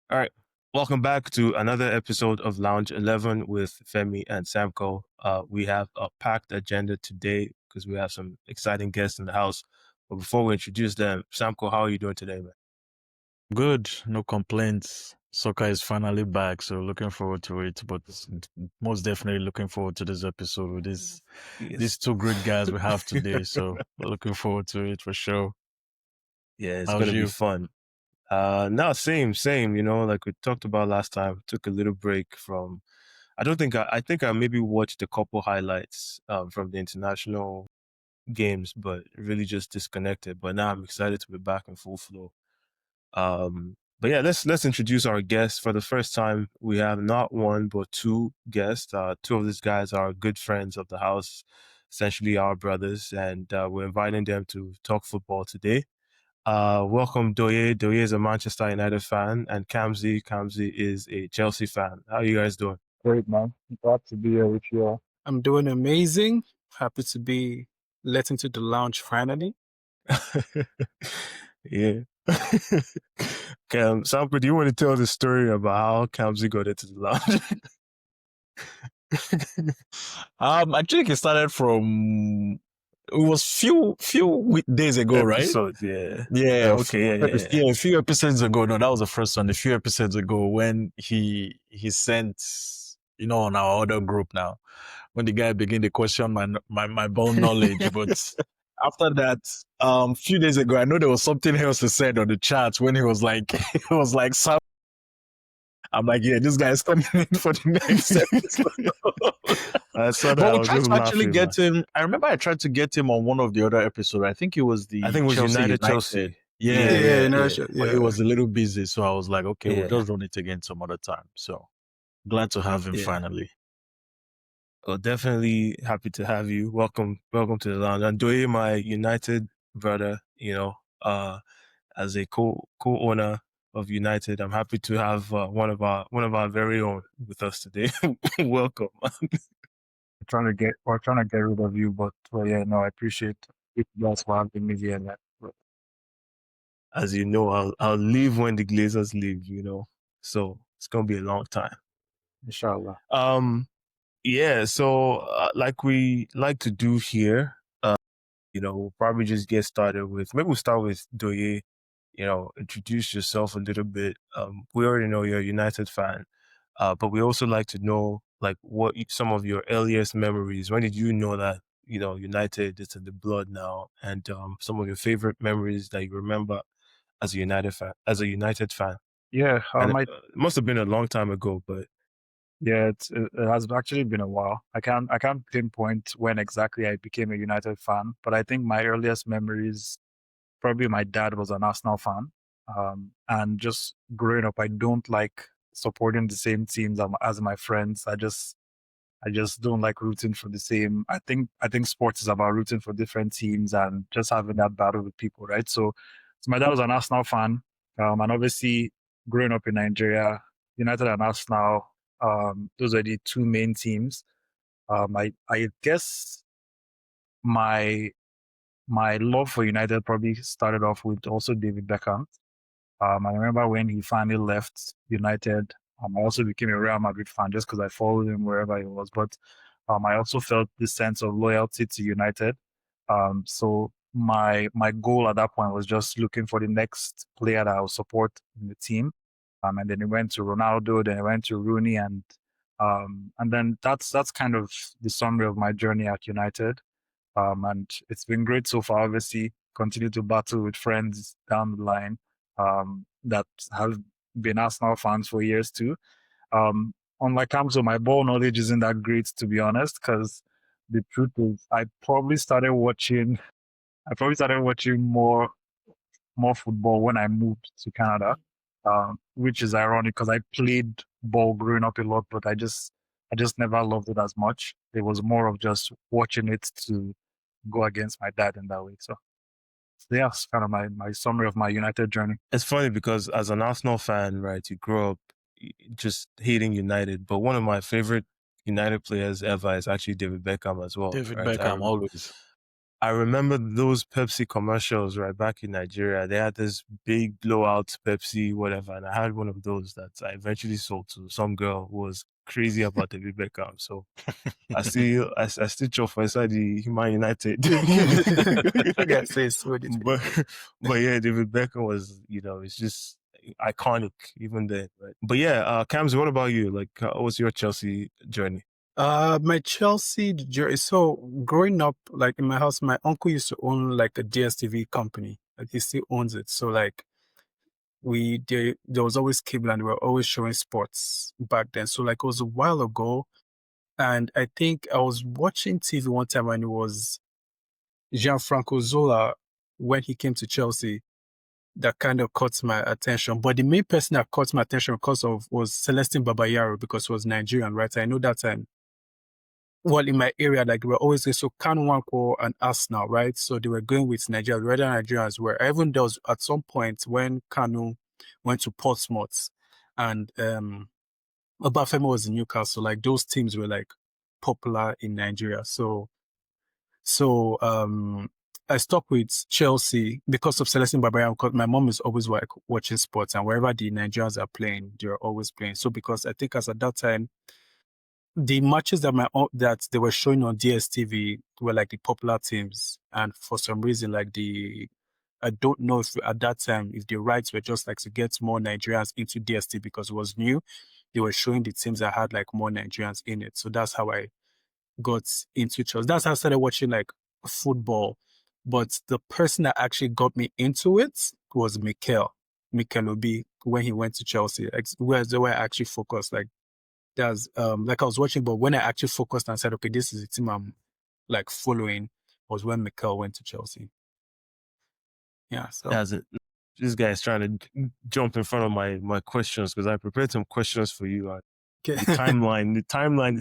All right. Welcome back to another episode of Lounge 11 with Femi and Samco. We have a packed agenda today because we have some exciting guests in the house. But before we introduce them, Samco, how are you doing today, man? Good, no complaints. Soccer is finally back, so looking forward to it. But most definitely looking forward to this episode with these Yes. two great guys we have today. So looking forward to it for sure. Yeah, it's How's gonna be you? fun. No, same, like we talked about last time. Took a little break from I don't think I think I maybe watched a couple highlights from the international games, but really just disconnected. But now I'm excited to be back in full flow. But yeah, let's introduce our guests. For the first time, we have not one but two guests. Two of these guys are good friends of the house, essentially our brothers, and we're inviting them to talk football today. Welcome, Douye. Douye is a Manchester United fan, and Kamzy. Kamzy is a Chelsea fan. How are you guys doing? Great, man. Glad to be here with you all. I'm doing amazing. Happy to be let into the lounge finally. Yeah. Sample, do you want to tell the story about how Kamzy got into the lounge? I think it started from it was few days ago, right? Episode, yeah. Yeah, Okay, yeah. yeah, a few episodes ago. No, that was the first one. A few episodes ago when he sent, on our other group now, when the guy began to question my ball knowledge. But after that, few days ago, I know there was something else he said on the chat when he was like, he was like, "Sam," I'm like, yeah, this guy's coming in for the next episode. I saw that. But I we was tried just to actually laughing, man. get him. I remember I tried to get him on one of the other episodes. I think it was I the think it was Chelsea United Chelsea. Yeah, Yeah, Yeah, yeah, you know, yeah. yeah, But he yeah. was a little busy, so I was like, okay, we'll yeah, just run it again some other time. So glad to have him yeah. finally. Well, definitely happy to have you. Welcome to the lounge. And Douye, my United brother, as a co-owner of United, I'm happy to have one of our very own with us today. Welcome. We're trying to get rid of you, but well, yeah, no, I appreciate you guys for having me here, man. But As you know, I'll leave when the Glazers leave. So it's gonna be a long time. inshallah. Yeah. So like we like to do here, we'll probably just get started with maybe we'll start with Douye. Introduce yourself a little bit. We already know you're a United fan, but we also like to know like some of your earliest memories. When did you know that United is in the blood now, and some of your favorite memories that you remember as a United fan. Yeah, And it I must have been a long time ago, but yeah, it has actually been a while. I can't pinpoint when exactly I became a United fan, but I think my earliest memories, probably my dad was an Arsenal fan, and just growing up, I don't like supporting the same teams as my friends. I just don't like rooting for the same. I think sports is about rooting for different teams and just having that battle with people, right? So my dad was an Arsenal fan, and obviously growing up in Nigeria, United and Arsenal, those are the two main teams. I guess my my love for United probably started off with also David Beckham. I remember when he finally left United. I also became a Real Madrid fan just because I followed him wherever he was. But I also felt this sense of loyalty to United. So my goal at that point was just looking for the next player that I would support in the team. And then it went to Ronaldo, then it went to Rooney, and then that's kind of the summary of my journey at United. And it's been great so far. Obviously, continue to battle with friends down the line that have been Arsenal fans for years too. Unlike Kamzo, my ball knowledge isn't that great, to be honest, because the truth is, I probably started watching more football when I moved to Canada, which is ironic because I played ball growing up a lot, but I just never loved it as much. It was more of just watching it to go against my dad in that way. So yeah, it's kind of my summary of my United journey. it's funny because as an Arsenal fan, right, you grow up just hating United. But one of my favorite United players ever is actually David Beckham as well. David Right, Beckham always. I remember those Pepsi commercials right back in Nigeria. They had this big blowout Pepsi, whatever, and I had one of those that I eventually sold to some girl who was crazy about David Beckham. So I still chop for inside the Man United. Okay, says what it but yeah, David Beckham was, it's just iconic even then. Right? But yeah, Kamzy, what about you? Like, what was your Chelsea journey? My Chelsea jersey. So growing up, like in my house, my uncle used to own like a DSTV company. Like he still owns it. So like there was always cable and we were always showing sports back then. So like it was a while ago, and I think I was watching TV one time when it was Gianfranco Zola when he came to Chelsea. That kind of caught my attention. But the main person that caught my attention because of was Celestine Babayaro because he was Nigerian, right? I know that time. Well, in my area, like we were always going, so Kanu Nwankwo and Arsenal, right? So they were going with Nigeria, the other Nigerians were. Even there was at some point when Kanu went to Portsmouth and Obafemi was in Newcastle, like those teams were like popular in Nigeria. So I stuck with Chelsea because of Celestine Babayaro, because my mom is always like watching sports and wherever the Nigerians are playing, they're always playing. So because I think as at that time, the matches that they were showing on DSTV were like the popular teams, and for some reason, I don't know if at that time if the rights were just like to get more Nigerians into DSTV because it was new. They were showing the teams that had like more Nigerians in it, so that's how I got into Chelsea. That's how I started watching like football. But the person that actually got me into it was Mikel Obi when he went to Chelsea. Whereas the way I actually focused, like there's like I was watching, but when I actually focused and said, okay, this is the team I'm like following, was when Mikel went to Chelsea. Yeah, so That's it. This guy is trying to jump in front of my questions because I prepared some questions for you. okay. The timeline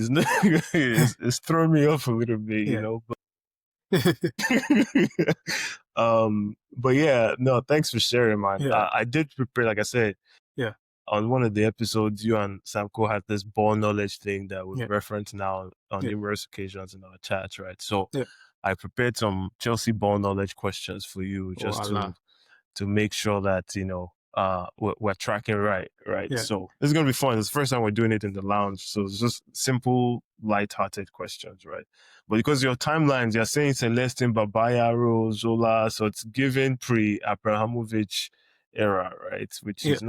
is throwing me off a little bit, Yeah. But yeah, no, thanks for sharing, man. Yeah. I did prepare, like I said, Yeah. on one of the episodes, you and Samco had this ball knowledge thing that we've Yeah. referenced now on Yeah. numerous occasions in our chats, right? So Yeah. I prepared some Chelsea ball knowledge questions for you just to make sure that, we're tracking right? Yeah. So this is going to be fun. It's the first time we're doing it in the lounge. So it's just simple, light-hearted questions, right? But because your timelines, you're saying Celestine Babayaro, Zola, so it's given pre-Abramovich era, right? Which is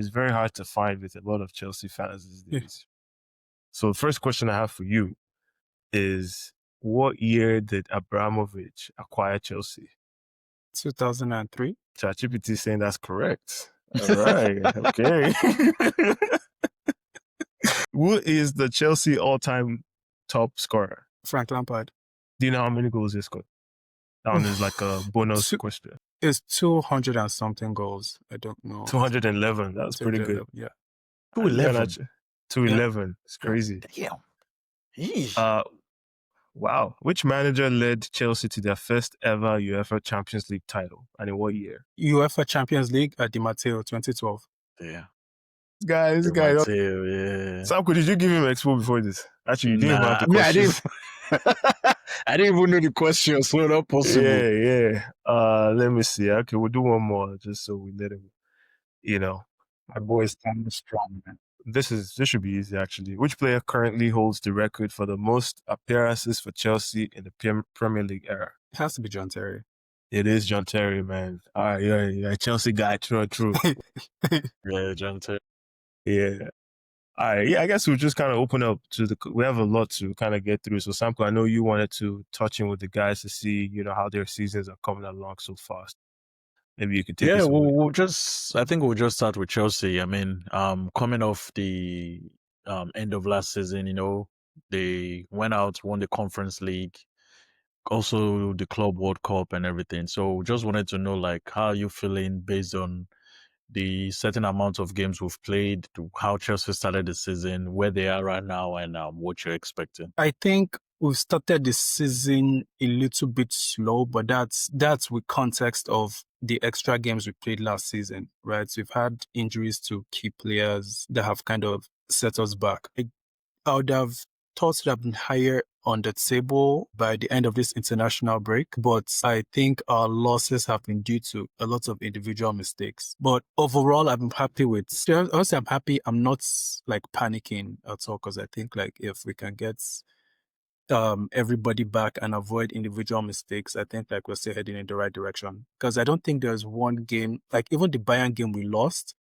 very hard to find with a lot of Chelsea fans these days. So the first question I have for you is, what year did Abramovich acquire Chelsea? 2003. ChatGPT saying that's correct. All right. Okay. Who is the Chelsea all-time top scorer? Frank Lampard. Do you know how many goals he scored? That one is like a bonus question. It's 200 and something goals. I don't know. 211. That's pretty good. Yeah. 211. 211. It's crazy. Damn. Wow. Which manager led Chelsea to their first ever UEFA Champions League title? And in what year? UEFA Champions League at Di Matteo 2012. Yeah. This guy. Matteo, yeah. Samco, did you give him expo before this? Actually, you didn't even have the questions. I didn't even know the question, so not possible. Yeah. Let me see. Okay, we'll do one more just so we let him, My boy is standing strong, man. This should be easy, actually. Which player currently holds the record for the most appearances for Chelsea in the Premier League era? It has to be John Terry. It is John Terry, man. All right, you're a Chelsea guy, true. Yeah, John Terry. Yeah. All right, yeah, I guess we'll just kind of open up we have a lot to kind of get through. So, Samko, I know you wanted to touch in with the guys to see, how their seasons are coming along so fast. Maybe you could take us away. I think we'll just start with Chelsea. I mean, coming off the end of last season, they went out, won the Conference League, also the Club World Cup and everything. So just wanted to know, like, how are you feeling based on the certain amount of games we've played, to how Chelsea started the season, where they are right now, and what you're expecting? I think we've started the season a little bit slow, but that's with context of the extra games we played last season, right? So we've had injuries to key players that have kind of set us back. I would have thoughts would have been higher on the table by the end of this international break, but I think our losses have been due to a lot of individual mistakes. But overall, I'm happy with. Honestly, I'm happy. I'm not like panicking at all because I think like if we can get everybody back and avoid individual mistakes, I think like we're still heading in the right direction. Because I don't think there's one game, like even the Bayern game we lost,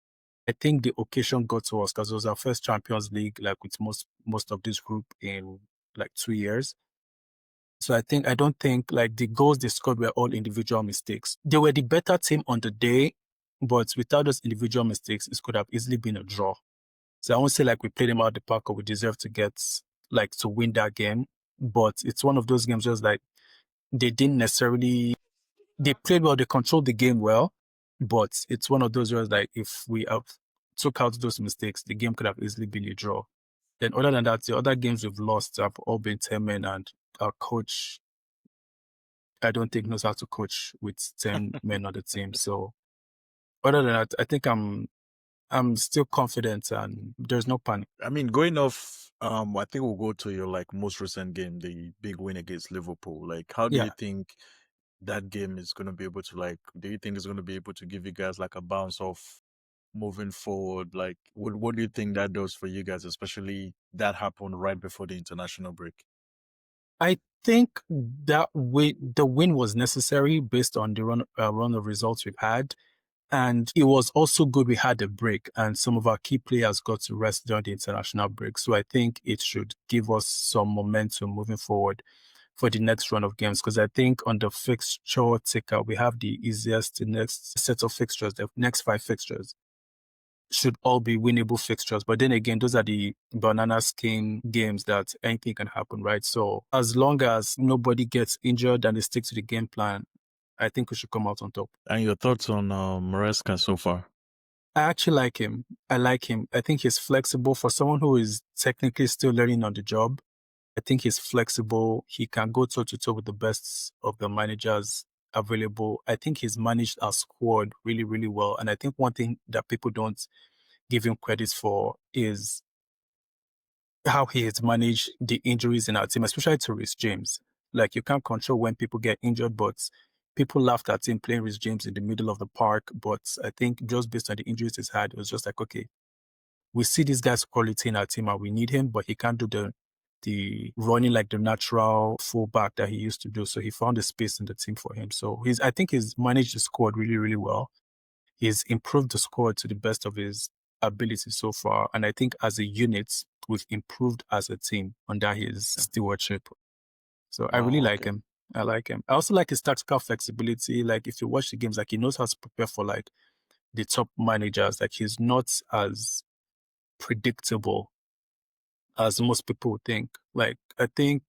I think the occasion got to us because it was our first Champions League, like with most of this group in like 2 years. So I don't think like the goals they scored were all individual mistakes. They were the better team on the day, but without those individual mistakes, it could have easily been a draw. So I won't say like we played them out the park or we deserve to get like to win that game, but it's one of those games just like they didn't necessarily, they played well, they controlled the game well, but it's one of those where like if we took out those mistakes, the game could have easily been a draw. Then other than that, the other games we've lost have all been 10 men, and our coach, I don't think knows how to coach with 10 men on the team. So other than that, I think I'm still confident and there's no panic. I mean, going off, I think we'll go to your like most recent game, the big win against Liverpool. Like, how do Yeah. you think that game is going to be able to like? Do you think it's going to be able to give you guys like a bounce off moving forward? Like, what do you think that does for you guys, especially that happened right before the international break? I think that the win was necessary based on the run of results we've had. And it was also good we had a break and some of our key players got to rest during the international break. So I think it should give us some momentum moving forward for the next run of games. Because I think on the fixture ticker, we have the easiest, the next set of fixtures, the next 5 fixtures should all be winnable fixtures. But then again, those are the banana skin games that anything can happen, right? So as long as nobody gets injured and they stick to the game plan, I think we should come out on top. And your thoughts on Maresca so far? I actually like him. I like him. I think he's flexible for someone who is technically still learning on the job. I think he's flexible. He can go toe to toe with the best of the managers available. I think he's managed our squad really, really well. And I think one thing that people don't give him credit for is how he has managed the injuries in our team, especially to Reece James. Like you can't control when people get injured, but people laughed at him playing Reece James in the middle of the park. But I think just based on the injuries he's had, it was just like, okay, we see this guy's quality in our team and we need him, but he can't do the running like the natural fullback that he used to do. So he found a space in the team for him. So I think he's managed the squad really, really well. He's improved the squad to the best of his ability so far. And I think as a unit, we've improved as a team under his stewardship. So I really like him. I like him. I also like his tactical flexibility. Like if you watch the games, like he knows how to prepare for like the top managers. Like he's not as predictable as most people would think. Like I think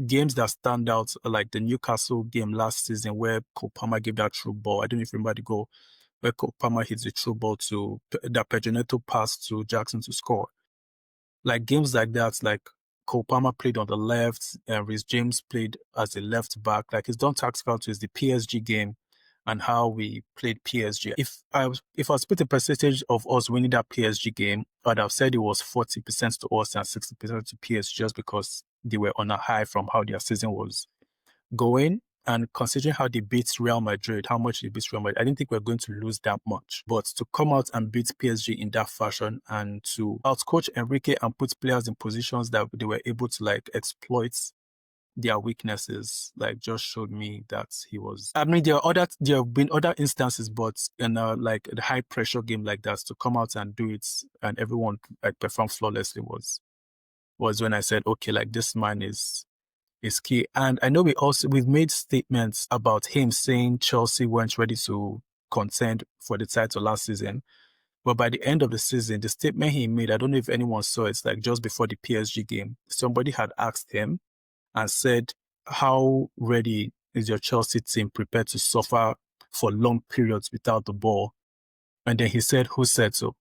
games that stand out are like the Newcastle game last season where Cole Palmer gave that through ball. I don't know if you remember the goal where Cole Palmer hits the through ball to that Pedro Neto pass to Jackson to score. Like games like that, like Cole Palmer played on the left and Reece James played as a left back. Like he's done tactical to the PSG game and how we played PSG. If I was to put a percentage of us winning that PSG game, I'd have said it was 40% to us and 60% to PSG just because they were on a high from how their season was going. And considering how they beat Real Madrid, how much they beat Real Madrid, I didn't think we were going to lose that much. But to come out and beat PSG in that fashion and to outcoach Enrique and put players in positions that they were able to like exploit their weaknesses, like just showed me that he was. I mean, there have been other instances, but in like a high pressure game like that, to come out and do it and everyone like perform flawlessly was when I said, okay, like this man is key. And I know we've made statements about him saying Chelsea weren't ready to contend for the title last season. But by the end of the season, the statement he made, I don't know if anyone saw it, like just before the PSG game, somebody had asked him and said, how ready is your Chelsea team prepared to suffer for long periods without the ball? And then he said, who said so?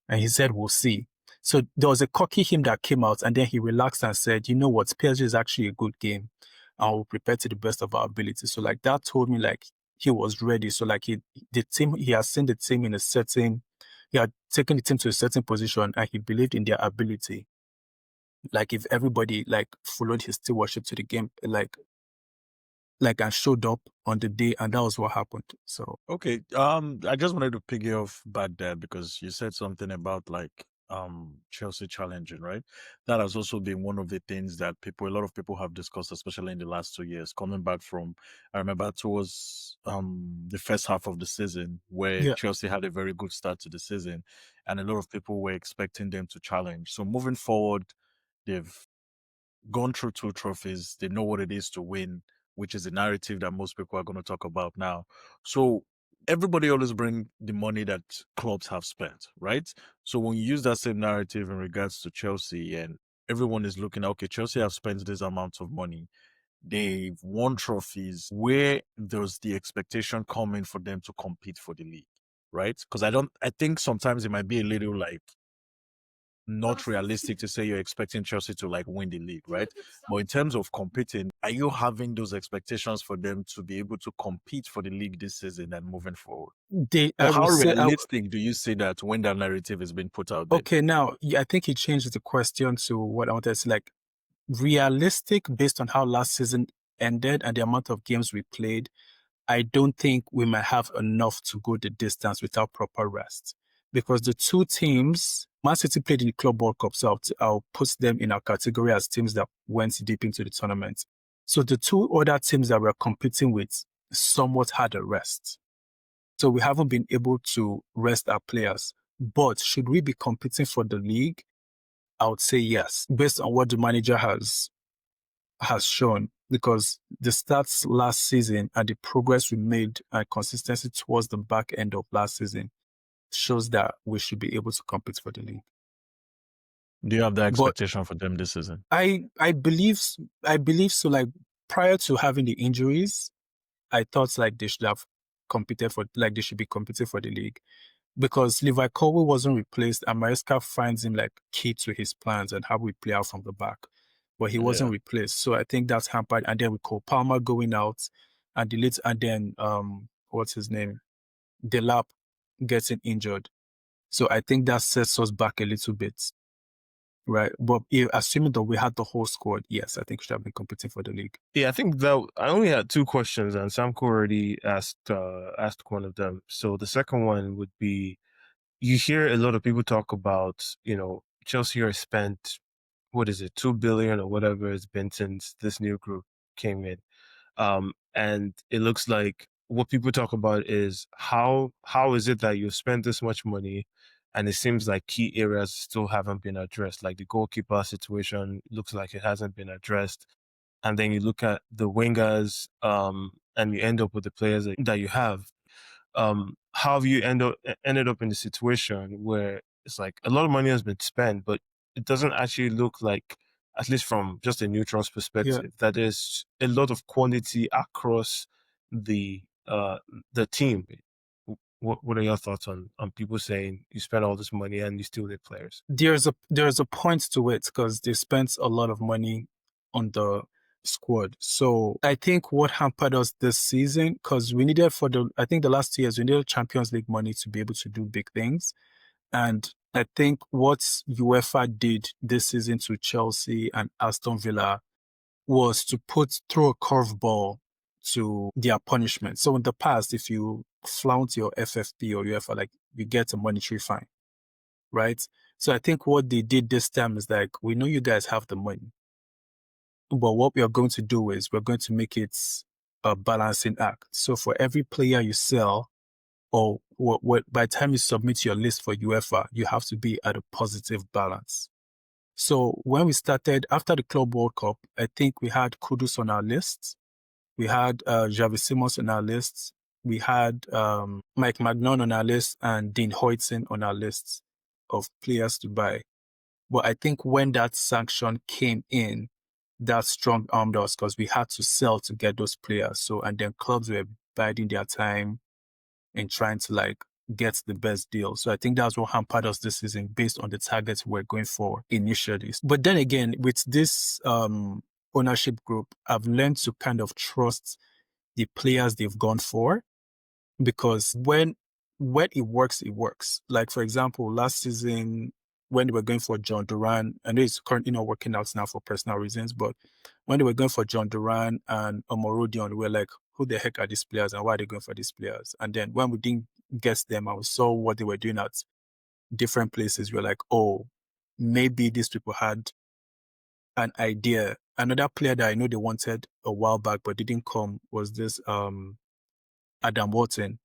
And he said, we'll see. So there was a cocky him that came out and then he relaxed and said, you know what, PSG is actually a good game and we'll prepare to the best of our ability. So like that told me like he was ready. So like he has seen the team in a certain, he had taken the team to a certain position and he believed in their ability. Like if everybody like followed his stewardship to the game, like and showed up on the day, and that was what happened. So Okay. I just wanted to piggy off back there because you said something about like Chelsea challenging, right? That has also been one of the things that a lot of people have discussed, especially in the last 2 years, coming back from. I remember towards the first half of the season where yeah, Chelsea had a very good start to the season, and a lot of people were expecting them to challenge. So moving forward, they've gone through 2 trophies. They know what it is to win, which is the narrative that most people are going to talk about now. So everybody always bring the money that clubs have spent, right? So when you use that same narrative in regards to Chelsea, and everyone is looking at, okay, Chelsea have spent this amount of money. They've won trophies. Where does the expectation come in for them to compete for the league, right? Because I think sometimes it might be a little like not realistic to say you're expecting Chelsea to like win the league, right? But in terms of competing, are you having those expectations for them to be able to compete for the league this season and moving forward? I Or how will say, realistic do you say that when that narrative is being put out there? okay, now I think he changed the question to what I wanted to say, like realistic based on how last season ended and the amount of games we played. I don't think we might have enough to go the distance without proper rest. Because the two teams, Man City played in the Club World Cup, so I'll put them in our category as teams that went deep into the tournament. So the two other teams that we're competing with somewhat had a rest. So we haven't been able to rest our players. But should we be competing for the league? I would say yes, based on what the manager has shown, because the stats last season and the progress we made and consistency towards the back end of last season shows that we should be able to compete for the league. Do you have the But expectation for them this season? I believe so. Like prior to having the injuries, I thought like they should have competed for, like they should be competing for the league, because Levi Colwill wasn't replaced and Maresca finds him like key to his plans and how we play out from the back. But he wasn't Yeah. replaced. So I think that's hampered. And then with Cole Palmer going out and then what's his name? Delap getting injured. So I think that sets us back a little bit. Right. But assuming that we had the whole squad, yes, I think we should have been competing for the league. Yeah, I think that I only had 2 questions, and Samco already asked one of them. So the second one would be: you hear a lot of people talk about, Chelsea are spent, what is it, 2 billion or whatever it's been since this new group came in, and it looks like what people talk about is how is it that you've spent this much money, and it seems like key areas still haven't been addressed, like the goalkeeper situation looks like it hasn't been addressed. And then you look at the wingers, and you end up with the players that you have. How have you ended up in a situation where it's like a lot of money has been spent, but it doesn't actually look like, at least from just a neutral's perspective, that there's a lot of quality across the team. What are your thoughts on people saying you spend all this money and you still need players? There's a point to it, because they spent a lot of money on the squad. So I think what hampered us this season, because we needed I think the last 2 years, we needed Champions League money to be able to do big things. And I think what UEFA did this season to Chelsea and Aston Villa was to throw a curveball to their punishment. So in the past, if you flaunt your FFP or UEFA, like you get a monetary fine, right? So I think what they did this time is like, we know you guys have the money, but what we are going to do is we're going to make it a balancing act. So for every player you sell, or by the time you submit your list for UEFA, you have to be at a positive balance. So when we started after the Club World Cup, I think we had Kudus on our list. We had Javi Simons on our list. We had Mike Magnon on our list and Dean Hoytson on our list of players to buy. But I think when that sanction came in, that strong armed us, because we had to sell to get those players. So, and then clubs were biding their time and trying to like get the best deal. So I think that's what hampered us this season based on the targets we're going for initially. But then again, with this ownership group, I've learned to kind of trust the players they've gone for, because when it works, it works. Like for example, last season, when they were going for John Duran, I know he's currently not working out now for personal reasons, but when they were going for John Duran and Amore, we were like, who the heck are these players and why are they going for these players? And then when we didn't guess them and we saw what they were doing at different places, we were like, oh, maybe these people had an idea. Another player that I know they wanted a while back but didn't come was this Adam Wharton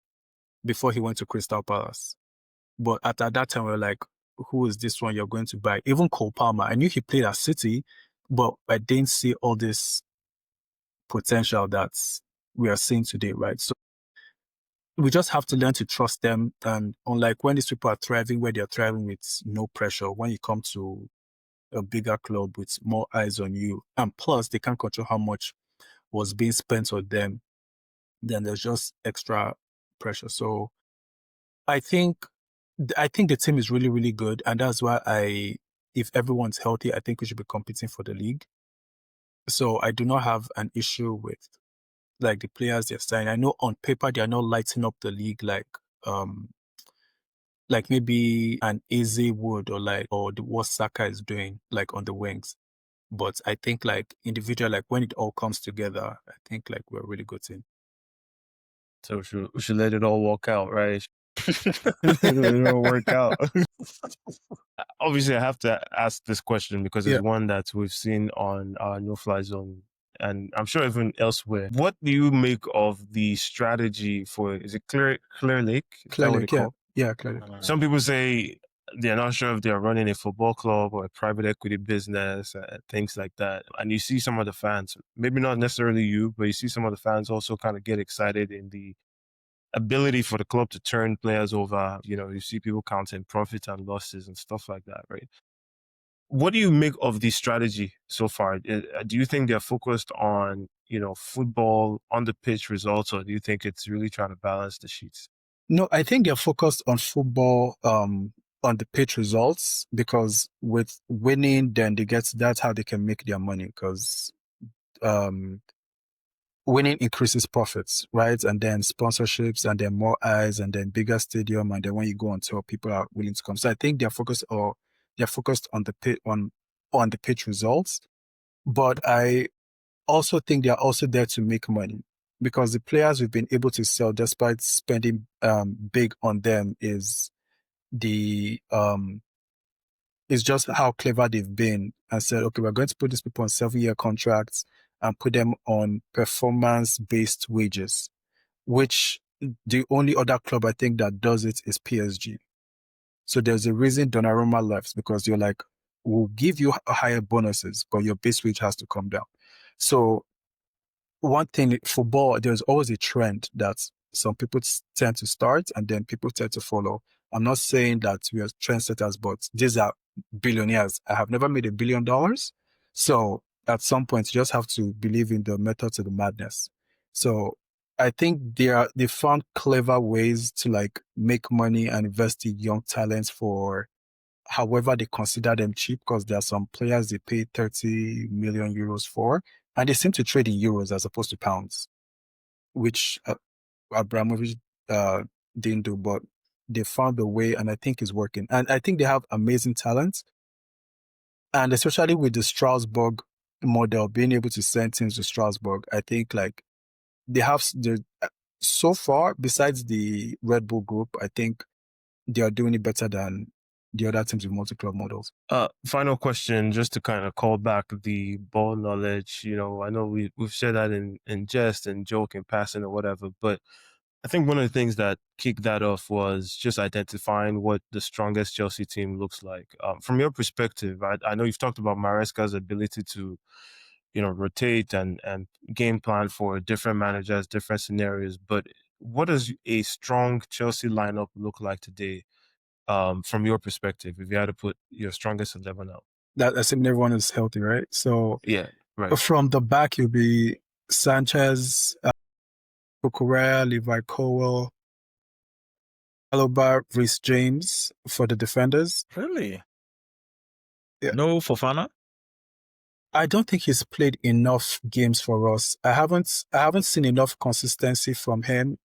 before he went to Crystal Palace. But at that time, we were like, who is this one you're going to buy? Even Cole Palmer, I knew he played at City, but I didn't see all this potential that we are seeing today, right? So we just have to learn to trust them. And unlike when these people are thriving, where they're thriving with no pressure, when you come to a bigger club with more eyes on you, and plus they can't control how much was being spent on them, then there's just extra pressure. So I think the team is really, really good. And that's why if everyone's healthy, I think we should be competing for the league. So I do not have an issue with like the players they're signing. I know on paper they are not lighting up the league like maybe an Eze would or what Saka is doing like on the wings. But I think like individual, like when it all comes together, I think like we're a really good team. So we should let it all work out, right? Let it all work out. Obviously, I have to ask this question because it's one that we've seen on our no-fly zone, and I'm sure even elsewhere. What do you make of the strategy for? Is it Clear Lake? Clear Lake, yeah, Clear Lake. Some people say they're not sure if they're running a football club or a private equity business, things like that. And you see some of the fans, maybe not necessarily you, but you see some of the fans also kind of get excited in the ability for the club to turn players over. You see people counting profits and losses and stuff like that, right? What do you make of the strategy so far? Do you think they're focused on, football on the pitch results, or do you think it's really trying to balance the sheets? No, I think they're focused on football, on the pitch results, because with winning, then that's how they can make their money, because winning increases profits, right? And then sponsorships, and then more eyes, and then bigger stadium, and then when you go on tour, people are willing to come. So I think they're focused on the pitch on the pitch results, but I also think they're also there to make money, because the players we've been able to sell despite spending big on them is just how clever they've been, and said, okay, we're going to put these people on 7-year contracts and put them on performance-based wages, which the only other club I think that does it is PSG. So there's a reason Donnarumma left, because you're like, we'll give you higher bonuses, but your base wage has to come down. So one thing, football, there's always a trend that some people tend to start and then people tend to follow. I'm not saying that we are trendsetters, but these are billionaires. I have never made $1 billion. So at some point, you just have to believe in the method to the madness. So I think they found clever ways to like make money and invest in young talents for however they consider them cheap, because there are some players they pay 30 million euros for, and they seem to trade in euros as opposed to pounds, which Abramovich didn't do, but they found a way, and I think it's working. And I think they have amazing talent, and especially with the Strasbourg model, being able to send teams to Strasbourg, I think like they have so far, besides the Red Bull group, I think they are doing it better than the other teams with multi-club models. Final question, just to kind of call back the ball knowledge. I know we've said that in jest and joke and passing or whatever, but I think one of the things that kicked that off was just identifying what the strongest Chelsea team looks like. From your perspective, I know you've talked about Maresca's ability to, rotate and game plan for different managers, different scenarios, but what does a strong Chelsea lineup look like today? From your perspective, if you had to put your strongest 11 out? That assuming everyone is healthy, right? So yeah, right. From the back, you'll be Sanchez, Cucurella, Levi Colwill, Alaba, Reece James for the defenders. Really? Yeah. No Fofana? I don't think he's played enough games for us. I haven't seen enough consistency from him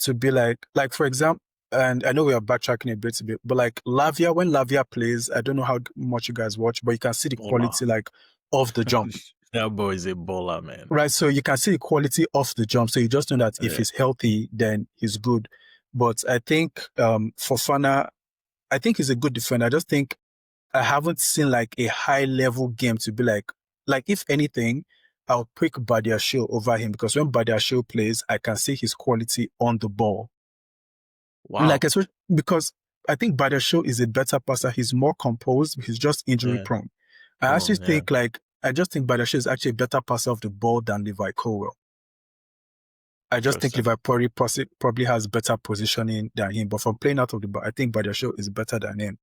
to be like for example, and I know we are backtracking a bit, but like Lavia, when Lavia plays, I don't know how much you guys watch, but you can see the quality like off the jump. That boy is a baller, man. Right, so you can see the quality off the jump. So you just know that if he's healthy, then he's good. But I think Fofana, I think he's a good defender. I just think I haven't seen like a high level game to be like if anything, I'll pick Badiashile over him because when Badiashile plays, I can see his quality on the ball. Wow. Like, especially because I think Badiashile is a better passer. He's more composed. He's just injury prone. I actually think I just think Badiashile is actually a better passer of the ball than Levi Colwell. I just think Levi probably has better positioning than him. But from playing out of the ball, I think Badiashile is better than him.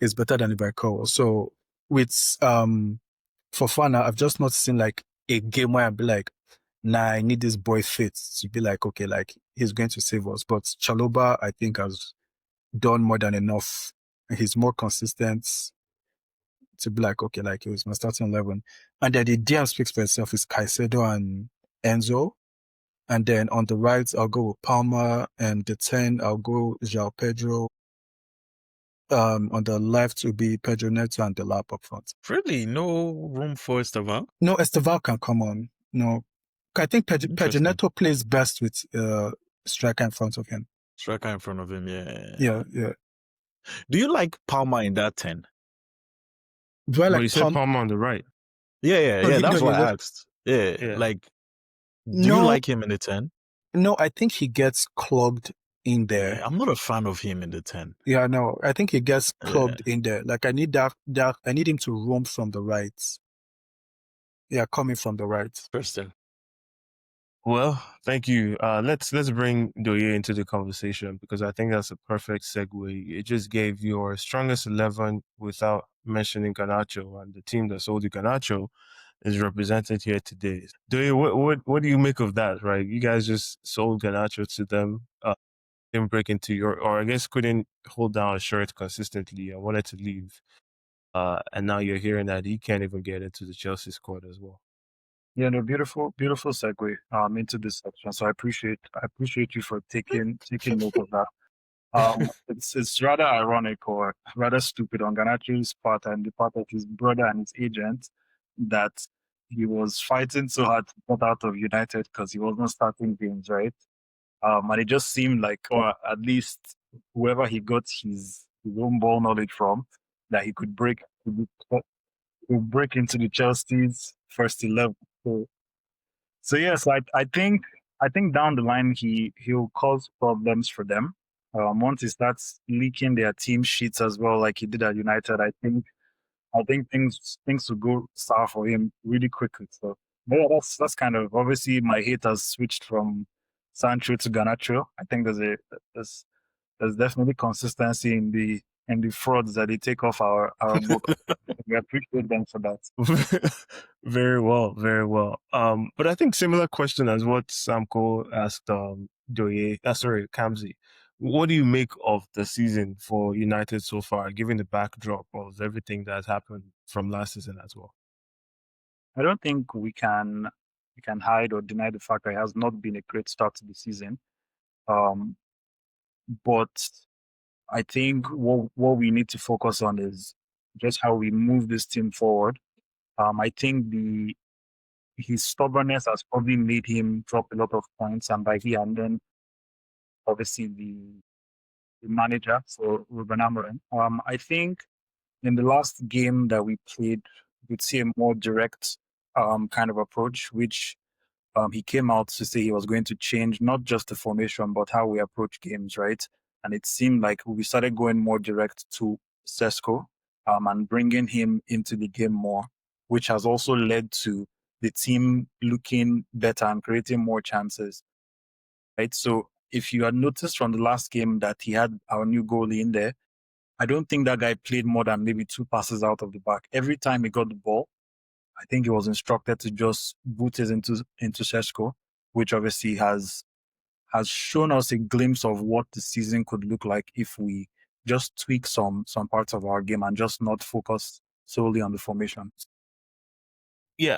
Is better than Levi Colwell. So with Fofana, I've just not seen like a game where I'd be like, nah, I need this boy fit to be like, okay, like he's going to save us. But Chalobah, I think, has done more than enough. He's more consistent to be like, okay, like it was my starting 11. And then the DM speaks for itself is Caicedo and Enzo. And then on the right, I'll go with Palmer, and the 10, I'll go João Pedro. On the left will be Pedro Neto and Delap up front. Really? No room for Esteval? No, Esteval can come on. No. I think Pedro Neto plays best with striker in front of him. Striker in front of him, Yeah. Do you like Palmer in that 10? Do I like Palmer on the right? Yeah. That's what I asked. Yeah. Like, do you like him in the 10? No, I think he gets clogged in there. Yeah, I'm not a fan of him in the 10. Yeah, no, I think he gets clogged in there. Like I need that I need him to roam from the right. Yeah, coming from the right. Interesting. Well, thank you. Let's bring Douye into the conversation because I think that's a perfect segue. It just gave your strongest 11 without mentioning Garnacho, and the team that sold you Garnacho is represented here today. Douye, what do you make of that? Right, you guys just sold Garnacho to them. Didn't break into or I guess couldn't hold down a shirt consistently. I wanted to leave, and now you're hearing that he can't even get into the Chelsea squad as well. Yeah, no, beautiful segue into this section. So I appreciate you for taking note of that. It's rather ironic or rather stupid on Garnacho's part and the part of his brother and his agent that he was fighting so hard to get out of United because he wasn't starting games, right? And it just seemed like, or at least whoever he got his own ball knowledge from, that he could break into the Chelsea's first 11. So yes, I think down the line he'll cause problems for them. Once he starts leaking their team sheets as well, like he did at United, I think things will go south for him really quickly. So yeah, that's kind of obviously my hate has switched from Sancho to Garnacho. I think there's definitely consistency in the frauds that they take off our book. We appreciate them for that. Very well, very well. But I think similar question as what Samco asked Douye, Kamzy. What do you make of the season for United so far, given the backdrop of everything that's happened from last season as well? I don't think we can hide or deny the fact that it has not been a great start to the season. But I think what we need to focus on is just how we move this team forward. I think his stubbornness has probably made him drop a lot of points, and by he and then obviously the manager, so Ruben Amorim. I think in the last game that we played, we'd see a more direct kind of approach, which he came out to say he was going to change not just the formation, but how we approach games, right? And it seemed like we started going more direct to Sesko and bringing him into the game more, which has also led to the team looking better and creating more chances, right? So if you had noticed from the last game that he had our new goalie in there, I don't think that guy played more than maybe 2 passes out of the back. Every time he got the ball, I think he was instructed to just boot it into Sesko, which obviously has shown us a glimpse of what the season could look like if we just tweak some parts of our game and just not focus solely on the formation. Yeah,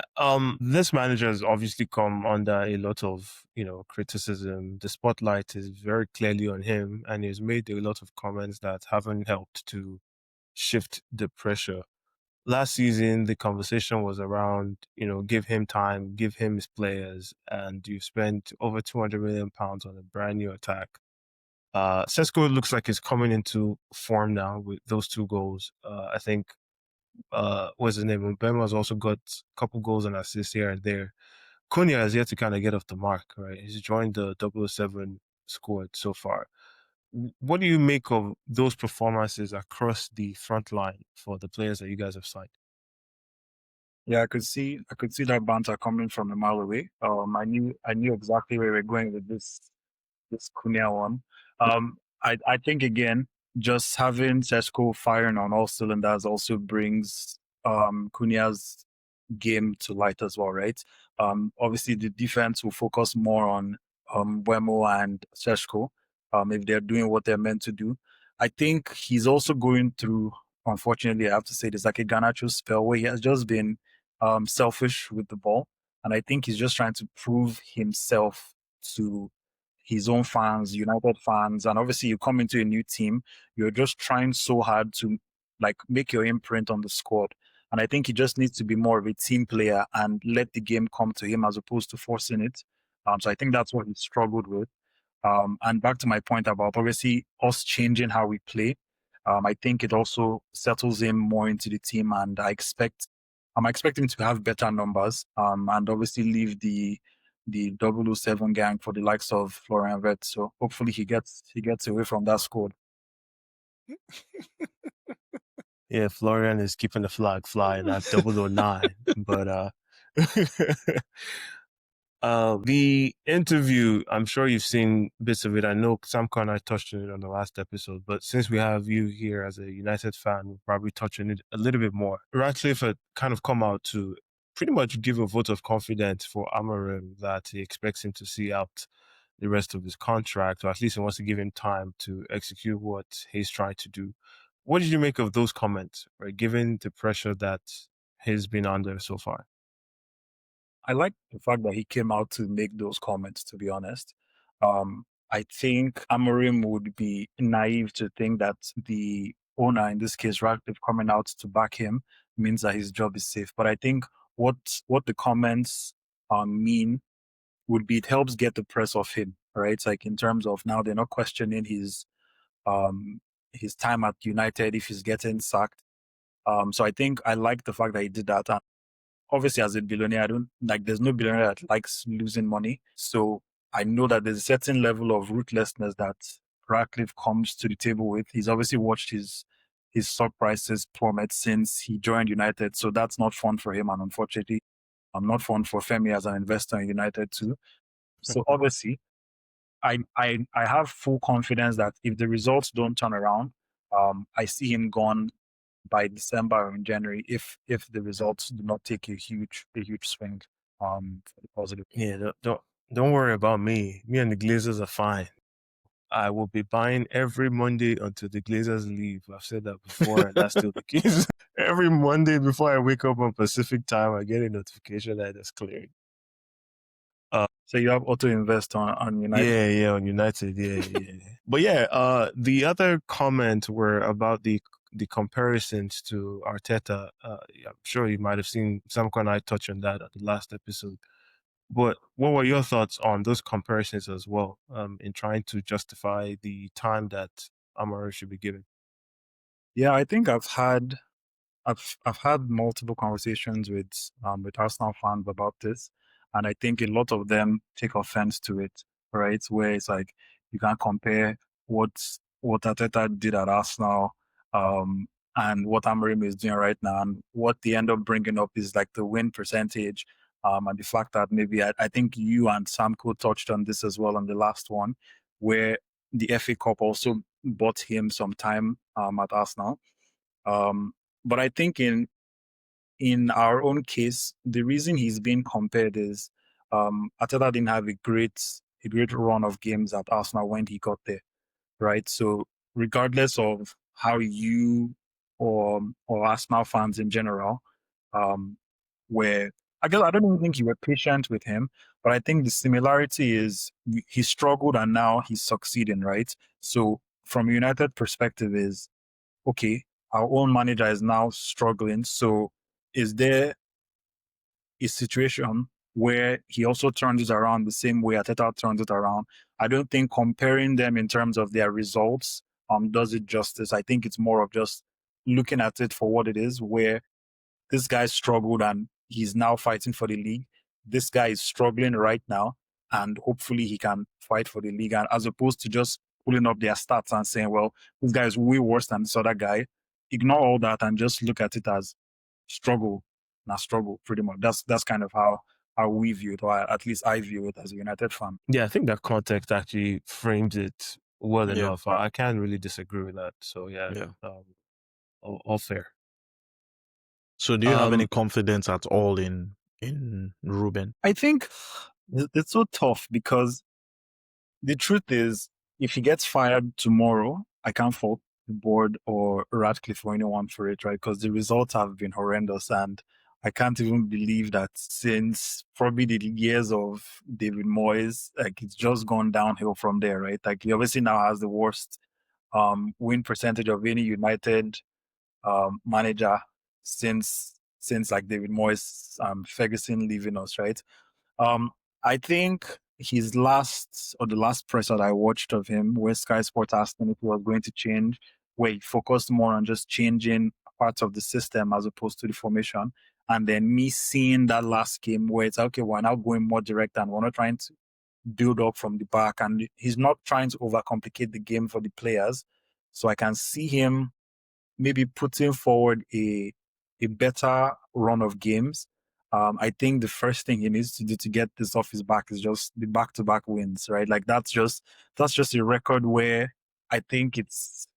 this manager has obviously come under a lot of, criticism. The spotlight is very clearly on him, and he's made a lot of comments that haven't helped to shift the pressure. Last season, the conversation was around, give him time, give him his players, and you spent over £200 million on a brand new attack. Sesko looks like he's coming into form now with those 2 goals. I think what's his name? Mbema's also got a couple goals and assists here and there. Cunha has yet to kind of get off the mark, right? He's joined the 007 squad so far. What do you make of those performances across the front line for the players that you guys have signed? Yeah, I could see that banter coming from a mile away. I knew exactly where we're going with this Cunha one. I think again, just having Sesko firing on all cylinders also brings Cunha's game to light as well, right? Obviously the defense will focus more on Wemo and Sesko, if they're doing what they're meant to do. I think he's also going through, unfortunately, I have to say this, like a Garnacho spell where he has just been selfish with the ball. And I think he's just trying to prove himself to his own fans, United fans. And obviously you come into a new team, you're just trying so hard to like make your imprint on the squad. And I think he just needs to be more of a team player and let the game come to him as opposed to forcing it. So I think that's what he struggled with. And back to my point about obviously us changing how we play. I think it also settles him more into the team, and I'm expecting to have better numbers. And obviously leave the 007 gang for the likes of Florian Wirtz. So hopefully he gets away from that squad. Yeah, Florian is keeping the flag flying at 009. But the interview, I'm sure you've seen bits of it. I know Samco and I touched on it on the last episode, but since we have you here as a United fan, we'll probably touch on it a little bit more. Ratcliffe had kind of come out to pretty much give a vote of confidence for Amorim that he expects him to see out the rest of his contract, or at least he wants to give him time to execute what he's trying to do. What did you make of those comments, right, given the pressure that he's been under so far? I like the fact that he came out to make those comments, to be honest. I think Amorim would be naive to think that the owner, in this case, Ratcliffe, coming out to back him means that his job is safe. But I think what the comments mean would be it helps get the press off him, right? It's like in terms of now they're not questioning his time at United if he's getting sacked. So I think I like the fact that he did that. And obviously, as a billionaire, I don't like. There's no billionaire that likes losing money. So I know that there's a certain level of ruthlessness that Ratcliffe comes to the table with. He's obviously watched his stock prices plummet since he joined United, so that's not fun for him. And unfortunately, I'm not fun for Femi as an investor in United too. So obviously, I have full confidence that if the results don't turn around, I see him gone by December or in January if the results do not take a huge swing for the positive. Yeah, don't worry about me. Me and the Glazers are fine. I will be buying every Monday until the Glazers leave. I've said that before, and that's still the case. Every Monday before I wake up on Pacific time, I get a notification that it's clearing. So you have auto invest on United. Yeah, on United, yeah. But yeah, the other comments were about the comparisons to Arteta. I'm sure you might have seen Samco and I touch on that at the last episode. But what were your thoughts on those comparisons as well, in trying to justify the time that Amore should be given? Yeah, I think I've had multiple conversations with Arsenal fans about this, and I think a lot of them take offense to it, right? Where it's like you can't compare what Arteta did at Arsenal and what Amorim is doing right now, and what they end up bringing up is like the win percentage, and the fact that maybe I think you and Samco touched on this as well on the last one, where the FA Cup also bought him some time at Arsenal. But I think in our own case, the reason he's being compared is Arteta didn't have a great run of games at Arsenal when he got there, right? So regardless of how you or Arsenal fans in general were I guess I don't even think you were patient with him, but I think the similarity is he struggled and now he's succeeding, right? So from a United perspective is, okay, our own manager is now struggling. So is there a situation where he also turns it around the same way Arteta turns it around? I don't think comparing them in terms of their results does it justice. I think it's more of just looking at it for what it is, where this guy struggled and he's now fighting for the league. This guy is struggling right now, and hopefully he can fight for the league. And as opposed to just pulling up their stats and saying, well, this guy is way worse than this other guy, ignore all that and just look at it as struggle, not struggle, pretty much. That's kind of how we view it, or at least I view it as a United fan. Yeah, I think that context actually frames it well Yeah. enough. I can't really disagree with that. So Yeah. all fair. So do you have any confidence at all in Ruben? I think it's so tough because the truth is, if he gets fired tomorrow, I can't fault the board or Ratcliffe or anyone for it, right? Because the results have been horrendous. And I can't even believe that since probably the years of David Moyes, like it's just gone downhill from there, right? Like he obviously now has the worst win percentage of any United manager since like David Moyes, Ferguson leaving us, right? Um, I think his last or the last press that I watched of him, where Sky Sports asked him if he was going to change, where he focused more on just changing parts of the system as opposed to the formation. And then me seeing that last game where it's okay, we're now going more direct and we're not trying to build up from the back, and he's not trying to overcomplicate the game for the players. So I can see him maybe putting forward a better run of games. I think the first thing he needs to do to get this off his back is just the back-to-back wins, right? Like that's just a record where I think it's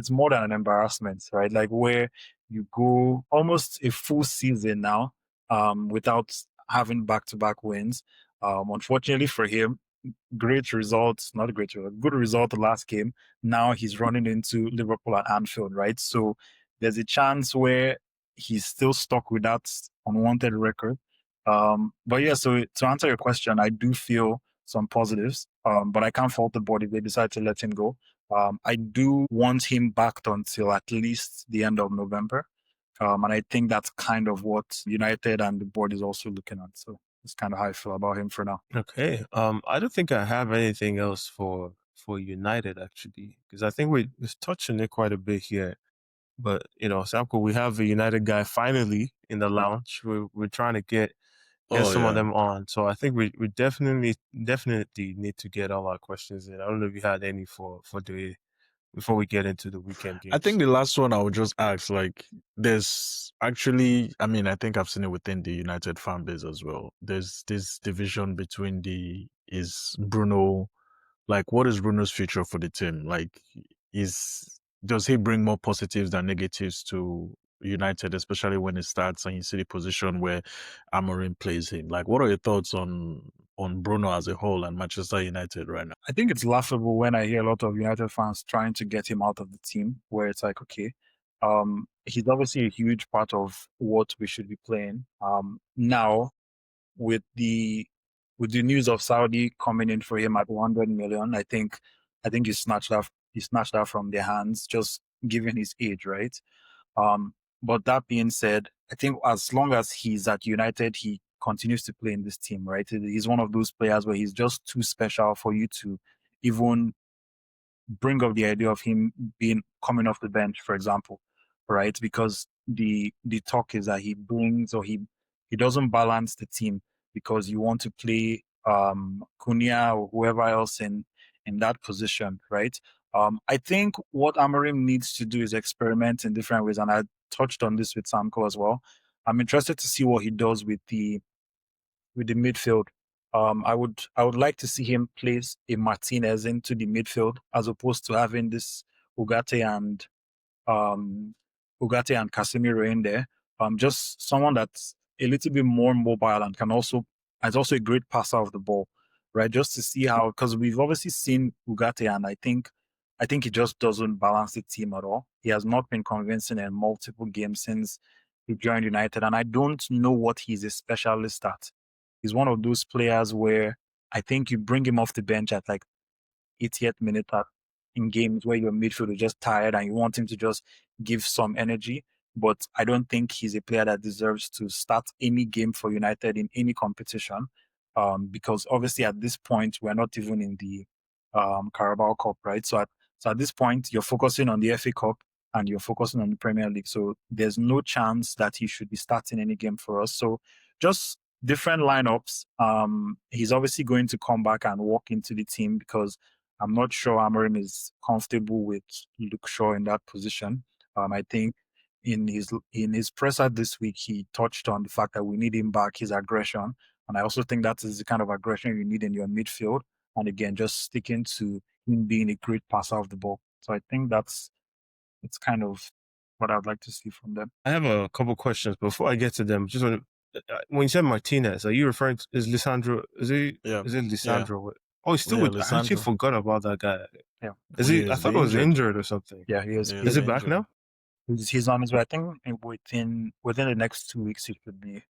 more than an embarrassment, right? Like where you go almost a full season now without having back-to-back wins. Unfortunately for him, great results, not a great result, good result the last game. Now he's running into Liverpool at Anfield, right? So there's a chance where he's still stuck with that unwanted record. But yeah, so to answer your question, I do feel some positives, but I can't fault the board if they decide to let him go. I do want him backed until at least the end of November. And I think that's kind of what United and the board is also looking at. So it's kind of how I feel about him for now. Okay. I don't think I have anything else for United actually, because I think we've touched on it quite a bit here. But Samco, we have a United guy finally in the lounge. We're trying to get some of them on. So I think we definitely need to get all our questions in. I don't know if you had any for Douye before we get into the weekend games. I think the last one I would just ask, like, there's actually, I mean, I think I've seen it within the United fan base as well. There's this division between is Bruno, like, what is Bruno's future for the team? Like, does he bring more positives than negatives to United, especially when it starts and you see the position where Amorim plays him? Like, what are your thoughts on Bruno as a whole and Manchester United right now? I think it's laughable when I hear a lot of United fans trying to get him out of the team, where it's like, okay, he's obviously a huge part of what we should be playing. Now with the news of Saudi coming in for him at 100 million, I think he snatched that from their hands, just given his age, right? But that being said, I think as long as he's at United, he continues to play in this team, right? He's one of those players where he's just too special for you to even bring up the idea of him being coming off the bench, for example, right? Because the talk is that he brings or he doesn't balance the team because you want to play Cunha or whoever else in that position, right? I think what Amorim needs to do is experiment in different ways, and I touched on this with Samco as well. I'm interested to see what he does with the midfield. I would like to see him place a Martinez into the midfield as opposed to having this Ugarte and Casemiro in there. Just someone that's a little bit more mobile and is also a great passer of the ball, right? Just to see how, because we've obviously seen Ugarte, and I think he just doesn't balance the team at all. He has not been convincing in multiple games since he joined United, and I don't know what he's a specialist at. He's one of those players where I think you bring him off the bench at like 80th minute in games where your midfield is just tired and you want him to just give some energy. But I don't think he's a player that deserves to start any game for United in any competition. Because obviously at this point we're not even in the Carabao Cup, right? So at this point you're focusing on the FA Cup and you're focusing on the Premier League. So there's no chance that he should be starting any game for us. So just different lineups. He's obviously going to come back and walk into the team because I'm not sure Amorim is comfortable with Luke Shaw in that position. I think in his presser this week, he touched on the fact that we need him back, his aggression. And I also think that is the kind of aggression you need in your midfield. And again, just sticking to him being a great passer of the ball. So I think it's kind of what I'd like to see from them. I have a couple questions before I get to them. Just want to, when you said Martinez, are you referring to is Lisandro? Is it Lisandro? Oh, he's still with. I actually forgot about that guy. Yeah, is he? I thought he was injured or something. Yeah, he is. Is he back injured. now? He's on his way. I think within the next 2 weeks he should be.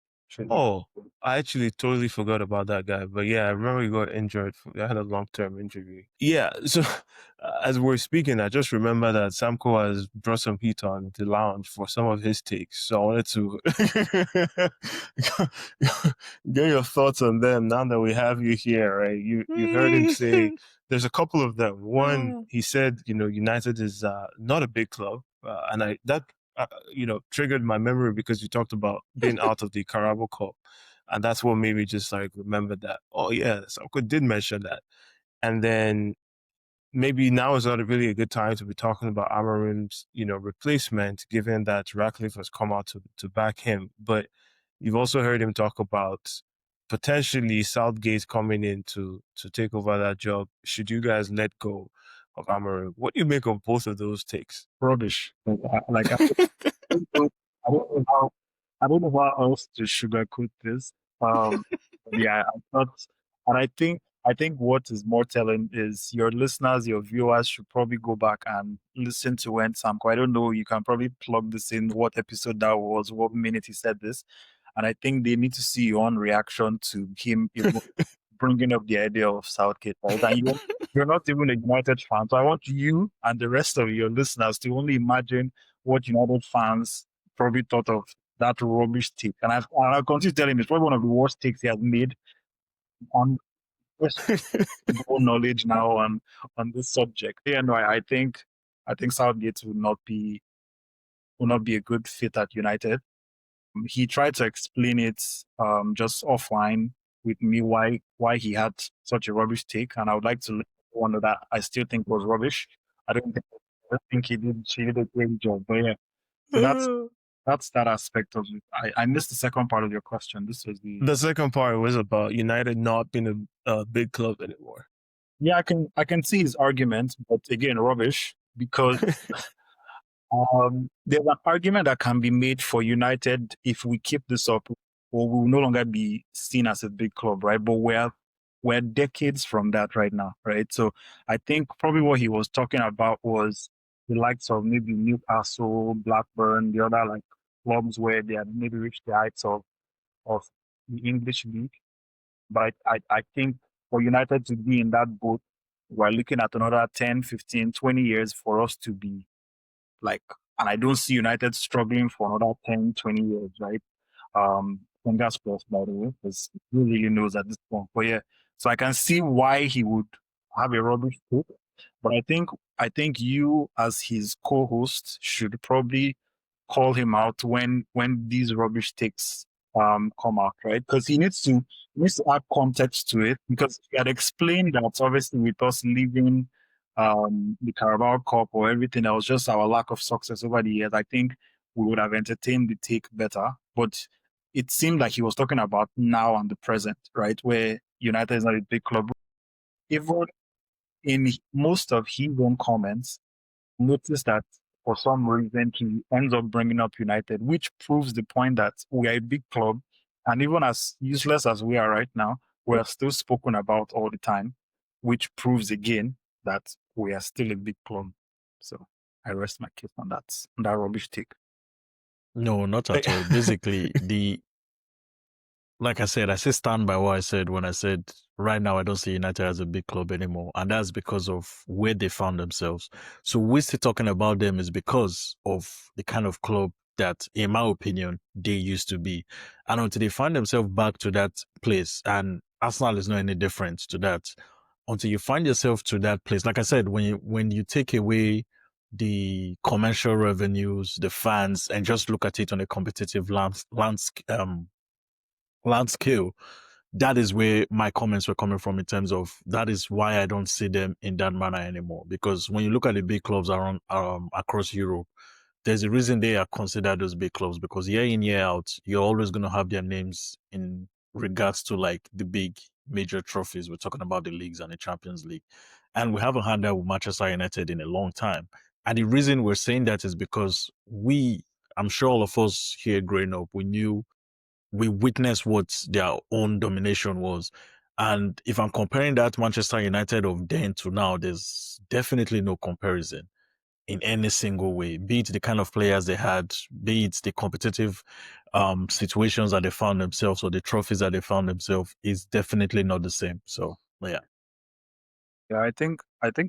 Oh, I actually totally forgot about that guy. But yeah, I remember he got injured. I had a long-term injury. Yeah, so as we're speaking, I just remember that Samco has brought some heat on the lounge for some of his takes. So I wanted to get your thoughts on them now that we have you here, right? You heard him say there's a couple of them. One, he said, United is not a big club. And triggered my memory because you talked about being out of the Carabao Cup. And that's what made me just like remember that. Oh yeah, Samco did mention that. And then maybe now is not really a good time to be talking about Amorim's, replacement, given that Ratcliffe has come out to back him. But you've also heard him talk about potentially Southgate coming in to take over that job. Should you guys let go of Amorim? What do you make of both of those takes? Rubbish. Like I don't know how else to sugarcoat this. Yeah, I thought, and I think what is more telling is your listeners, your viewers should probably go back and listen to when Samco. I don't know. You can probably plug this in. What episode that was? What minute he said this? And I think they need to see your own reaction to him bringing up the idea of Southgate. Right? And you're not even a United fan, so I want you and the rest of your listeners to only imagine what United fans probably thought of that rubbish take. And I'll continue telling him it's probably one of the worst takes he has made on knowledge now on this subject. Yeah, no, I think Southgate will not be a good fit at United. He tried to explain it just offline with me why he had such a rubbish take, and I would like to let everyone know that I still think it was rubbish. I think he did a great job. But yeah, so that's that aspect of it. I missed the second part of your question. This was the second part was about United not being a big club anymore. Yeah, I can see his argument, but again, rubbish because there's an argument that can be made for United if we keep this up, or we will no longer be seen as a big club, right? But we're decades from that right now, right? So I think probably what he was talking about was the likes of maybe Newcastle, Blackburn, the other like clubs where they had maybe reached the heights of the English league. But I think for United to be in that boat, we're looking at another 10, 15, 20 years for us to be like, and I don't see United struggling for another 10, 20 years, right? Fingers crossed, by the way, because who really knows at this point. But yeah, so I can see why he would have a rubbish take. But I think you as his co-host should probably call him out when these rubbish takes come out, right? Because he needs to add context to it, because he had explained that obviously with us leaving the Carabao Cup or everything else, just our lack of success over the years, I think we would have entertained the take better. But it seemed like he was talking about now and the present, right? Where United is not a big club. Even in most of his own comments, notice that for some reason he ends up bringing up United, which proves the point that we are a big club. And even as useless as we are right now, we are still spoken about all the time, which proves again that we are still a big club. So I rest my case on that rubbish take. No, not at all. Basically, like I said, I still stand by what I said when I said right now I don't see United as a big club anymore. And that's because of where they found themselves. So we're still talking about them is because of the kind of club that, in my opinion, they used to be. And until they find themselves back to that place, and Arsenal is not any different to that, until you find yourself to that place, like I said, when you take away the commercial revenues, the fans, and just look at it on a competitive land scale, that is where my comments were coming from in terms of that is why I don't see them in that manner anymore. Because when you look at the big clubs around across Europe, there's a reason they are considered those big clubs because year in, year out, you're always going to have their names in regards to like the big major trophies. We're talking about the leagues and the Champions League. And we haven't had that with Manchester United in a long time. And the reason we're saying that is because I'm sure all of us here growing up, we witnessed what their own domination was. And if I'm comparing that Manchester United of then to now, there's definitely no comparison in any single way, be it the kind of players they had, be it the competitive situations that they found themselves or the trophies that they found themselves, is definitely not the same. So, yeah. Yeah, I think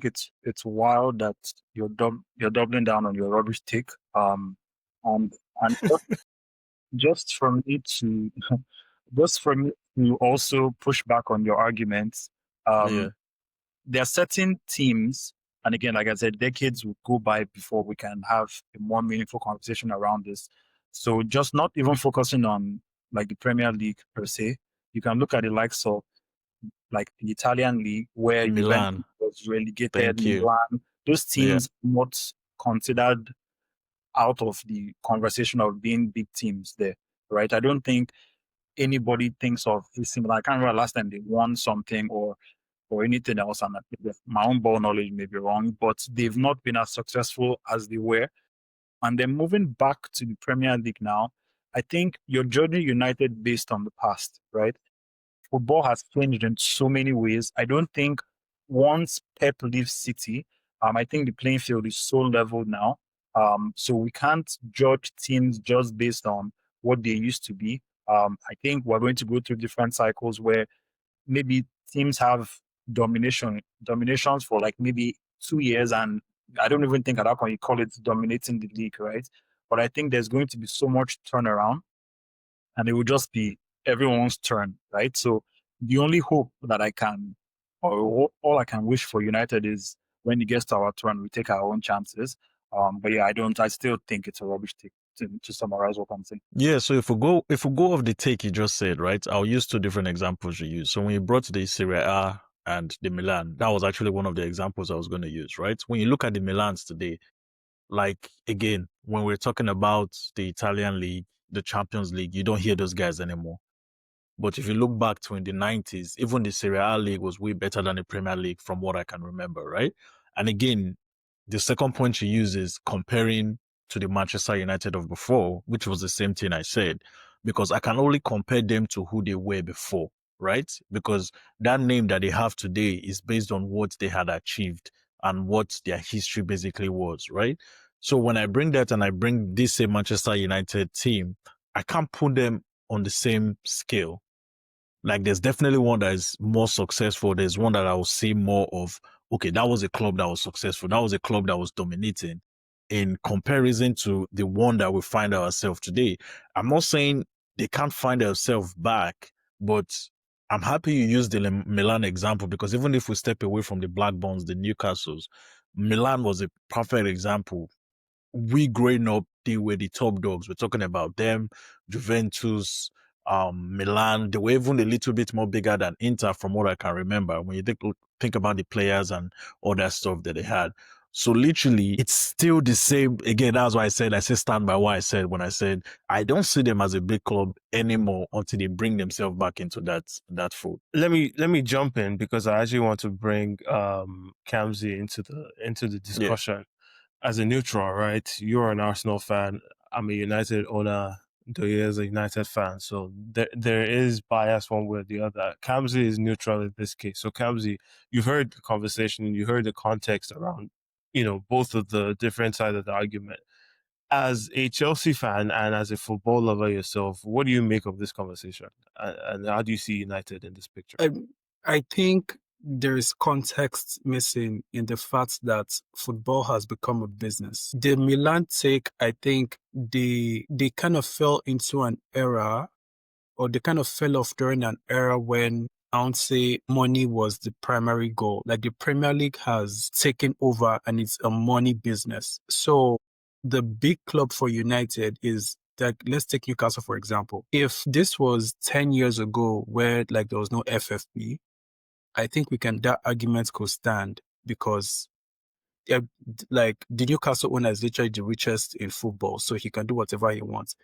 it's wild that you're doubling down on your rubbish take. And just for me to just for me to also push back on your arguments, Yeah. there are certain teams, and again, like I said, decades will go by before we can have a more meaningful conversation around this. So just not even focusing on like the Premier League per se, you can look at the likes of like the Italian league where Juventus Milan. was relegated, Thank you. Milan, those Yeah. teams not considered out of the conversation of being big teams there, right? I don't think anybody thinks of AC Milan. I can't remember last time they won something or anything else, and my own ball knowledge may be wrong, but they've not been as successful as they were. And then moving back to the Premier League now, I think you're judging United based on the past, right? Football has changed in so many ways. I don't think once Pep leaves City, I think the playing field is so level now. So we can't judge teams just based on what they used to be. I think we're going to go through different cycles where maybe teams have dominations for like maybe 2 years, and I don't even think at that point you call it dominating the league, right? But I think there's going to be so much turnaround and it will just be everyone's turn, right? So the only hope that I can, or all I can wish for United is when it gets to our turn, we take our own chances. But yeah, I still think it's a rubbish take to summarize what I'm saying. Yeah, so if we go off the take you just said, right? I'll use two different examples you use. So when you brought the Serie A and the Milan, that was actually one of the examples I was going to use, right? When you look at the Milans today, like again, when we're talking about the Italian league, the Champions League, you don't hear those guys anymore. But if you look back to in the 90s, even the Serie A league was way better than the Premier League from what I can remember, right? And again, the second point you use is comparing to the Manchester United of before, which was the same thing I said, because I can only compare them to who they were before, right? Because that name that they have today is based on what they had achieved and what their history basically was, right? So when I bring that and I bring this same Manchester United team, I can't put them on the same scale. Like there's definitely one that is more successful. There's one that I will see more of, okay, that was a club that was successful. That was a club that was dominating in comparison to the one that we find ourselves today. I'm not saying they can't find themselves back, but I'm happy you used the Milan example because even if we step away from the Blackburns, the Newcastles, Milan was a perfect example. We growing up, they were the top dogs. We're talking about them, Juventus, Milan. They were even a little bit more bigger than Inter, from what I can remember. When you think about the players and all that stuff that they had. So literally, it's still the same. Again, that's why I say stand by what I said when I said I don't see them as a big club anymore until they bring themselves back into that fold. Let me jump in because I actually want to bring Kamzy into the discussion. As a neutral, right? You're an Arsenal fan. I'm a United owner. Douye is a United fan. So there is bias one way or the other. Kamzy is neutral in this case. So Kamzy, you heard the conversation, you heard the context around, both of the different sides of the argument. as a Chelsea fan and as a football lover yourself, what do you make of this conversation? And how do you see United in this picture? I think there is context missing in the fact that football has become a business. The Milan take, I think they kind of fell into an era, or they kind of fell off during an era when I would say money was the primary goal. Like the Premier League has taken over and it's a money business. So the big club for United is like, let's take Newcastle, for example. If this was 10 years ago where like there was no FFP, I think that argument could stand because like the Newcastle owner is literally the richest in football, so he can do whatever he wants.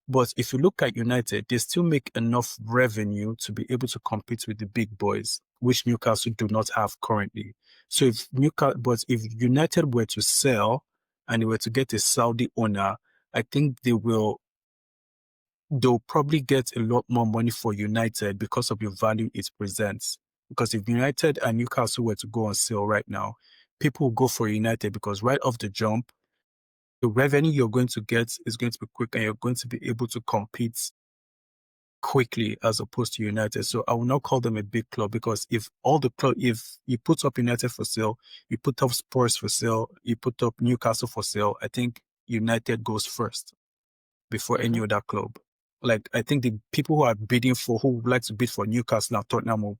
But if you look at United, they still make enough revenue to be able to compete with the big boys, which Newcastle do not have currently. So if United were to sell and they were to get a Saudi owner, I think they'll probably get a lot more money for United because of the value it presents. Because if United and Newcastle were to go on sale right now, people will go for United because right off the jump, the revenue you're going to get is going to be quick and you're going to be able to compete quickly as opposed to United. So I will not call them a big club because if you put up United for sale, you put up Spurs for sale, you put up Newcastle for sale, I think United goes first before any other club. Like, I think the people who would like to bid for Newcastle and Tottenham will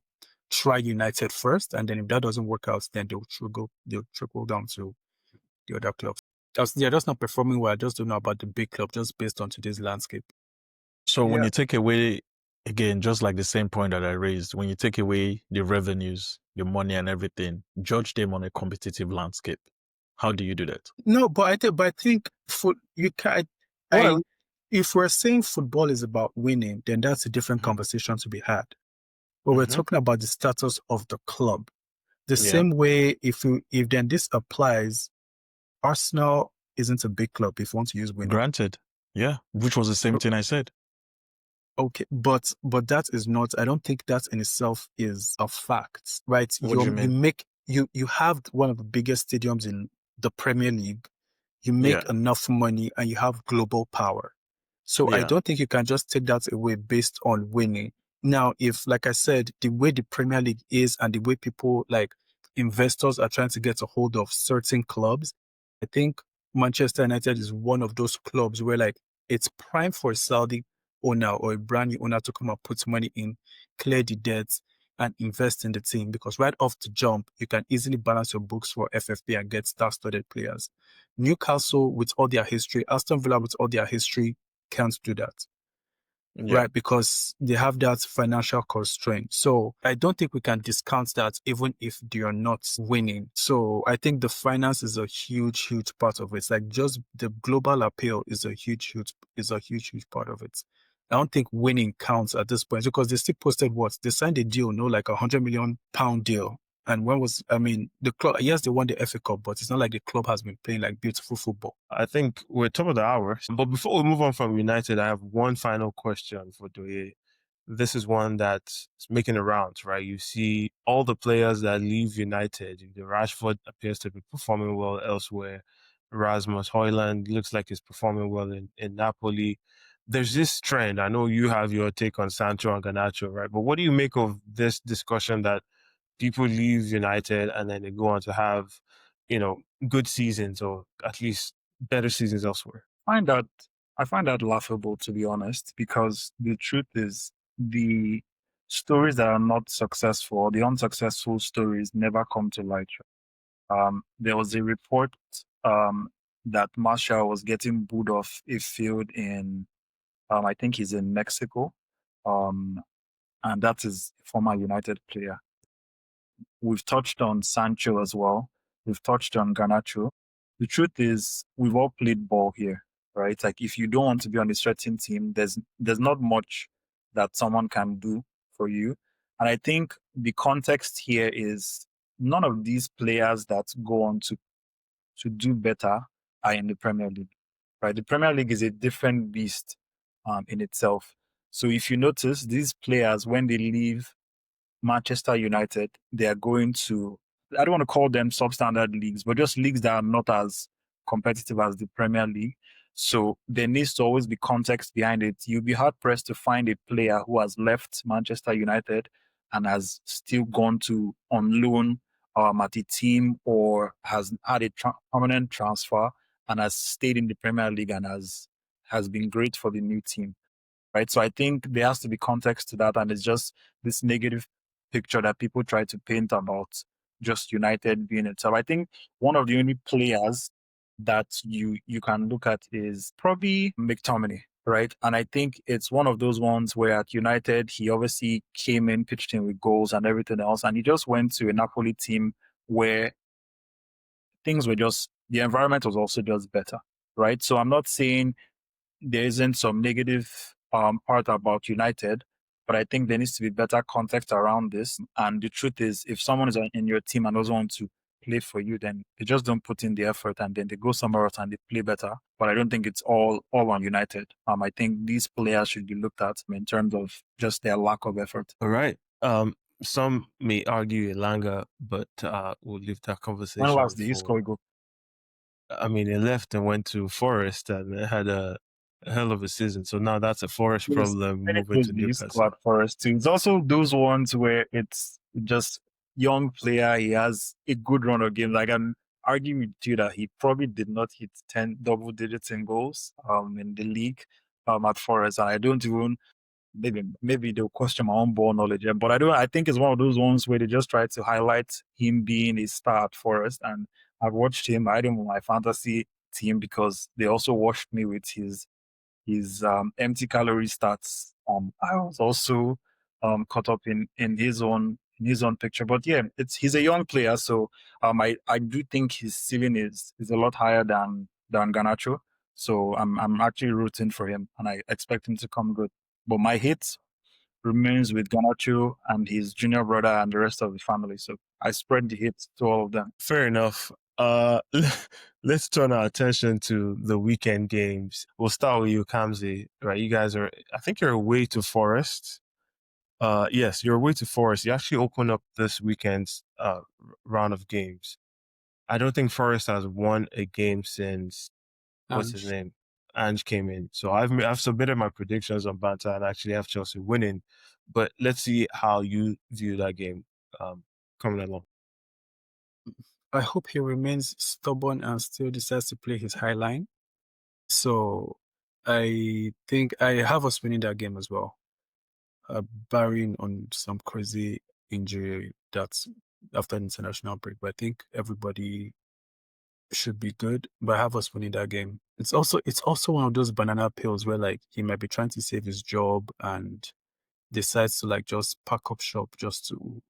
try United first, and then if that doesn't work out, then they'll trickle down to the other clubs. They're just not performing well. I just don't know about the big club, just based on today's landscape. So when you take away, again, just like the same point that I raised, when you take away the revenues, the money and everything, judge them on a competitive landscape. How do you do that? No, but I think you can. If we're saying football is about winning, then that's a different conversation to be had. But we're talking about the status of the club. The same way, if then this applies, Arsenal isn't a big club if you want to use winning. Granted, yeah, which was the same thing I said. Okay, but that is not. I don't think that in itself is a fact, right? What do you mean? You have one of the biggest stadiums in the Premier League. You make enough money and you have global power. So I don't think you can just take that away based on winning. Now, if, like I said, the way the Premier League is and the way people, like investors, are trying to get a hold of certain clubs, I think Manchester United is one of those clubs where like it's prime for a Saudi owner or a brand new owner to come and put money in, clear the debts, and invest in the team, because right off the jump, you can easily balance your books for FFP and get star-studded players. Newcastle, with all their history, Aston Villa, with all their history, can't do that. Right? Because they have that financial constraint. So I don't think we can discount that even if they are not winning. So I think the finance is a huge, huge part of it. It's like just the global appeal is a huge part of it. I don't think winning counts at this point because they still posted they signed a deal, like £100 million deal. And the club, yes, they won the FA Cup, but it's not like the club has been playing like beautiful football. I think we're top of the hour. But before we move on from United, I have one final question for Douye. This is one that's making the rounds, right? You see all the players that leave United. The Rashford appears to be performing well elsewhere. Rasmus Højlund looks like he's performing well in Napoli. There's this trend. I know you have your take on Sancho and Garnacho, right? But what do you make of this discussion that people leave United and then they go on to have, good seasons or at least better seasons elsewhere? I find that laughable, to be honest, because the truth is the stories that are not successful, the unsuccessful stories, never come to light. There was a report that Marshall was getting booed off a field in, I think he's in Mexico, and that is a former United player. We've touched on Sancho as well. We've touched on Garnacho. The truth is, we've all played ball here, right? Like, if you don't want to be on a certain team, there's not much that someone can do for you. And I think the context here is none of these players that go on to do better are in the Premier League, right? The Premier League is a different beast in itself. So if you notice, these players, when they leave Manchester United, they are going to, I don't want to call them substandard leagues, but just leagues that are not as competitive as the Premier League. So there needs to always be context behind it. You'll be hard pressed to find a player who has left Manchester United and has still gone to on loan at a team or has had a permanent transfer and has stayed in the Premier League and has been great for the new team. Right. So I think there has to be context to that. And it's just this negative picture that people try to paint about just United being itself. I think one of the only players that you can look at is probably McTominay, right? And I think it's one of those ones where at United, he obviously came in, pitched in with goals and everything else. And he just went to a Napoli team where things were just, the environment was also just better, right? So I'm not saying there isn't some negative part about United, but I think there needs to be better context around this. And the truth is, if someone is in your team and doesn't want to play for you, then they just don't put in the effort and then they go somewhere else and they play better. But I don't think it's all on United. I think these players should be looked at in terms of just their lack of effort. All right. Some may argue Elanga, but we'll leave that conversation. When was the Isco go? I mean, he left and went to Forest and had a hell of a season. So now that's a Forest problem moving to Newcastle. At Forest too. It's also those ones where it's just young player. He has a good run of games. Like I'm arguing with you that he probably did not hit 10 double digits in goals in the league at Forest. And I don't even maybe they'll question my own ball knowledge. But I think it's one of those ones where they just try to highlight him being a star at Forest. And I've watched him. I had him on my fantasy team because they also watched me with his empty calorie stats. I was also caught up in his own picture. But yeah, he's a young player, so I do think his ceiling is a lot higher than Garnacho. So I'm actually rooting for him, and I expect him to come good. But my hate remains with Garnacho and his junior brother and the rest of the family. So I spread the hate to all of them. Fair enough. Let's turn our attention to the weekend games. We'll start with you, Kamzy. Right, you guys are. I think you're away to Forest. Yes, you're away to Forest. You actually open up this weekend's round of games. I don't think Forest has won a game since what's his name? Ange came in. So I've submitted my predictions on Banta and actually have Chelsea winning. But let's see how you view that game coming along. I hope he remains stubborn and still decides to play his high line. So I think I have us winning that game as well, barring on some crazy injury that's after the international break. But I think everybody should be good. But I have us winning that game. It's also one of those banana pills where like he might be trying to save his job and decides to like just pack up shop just to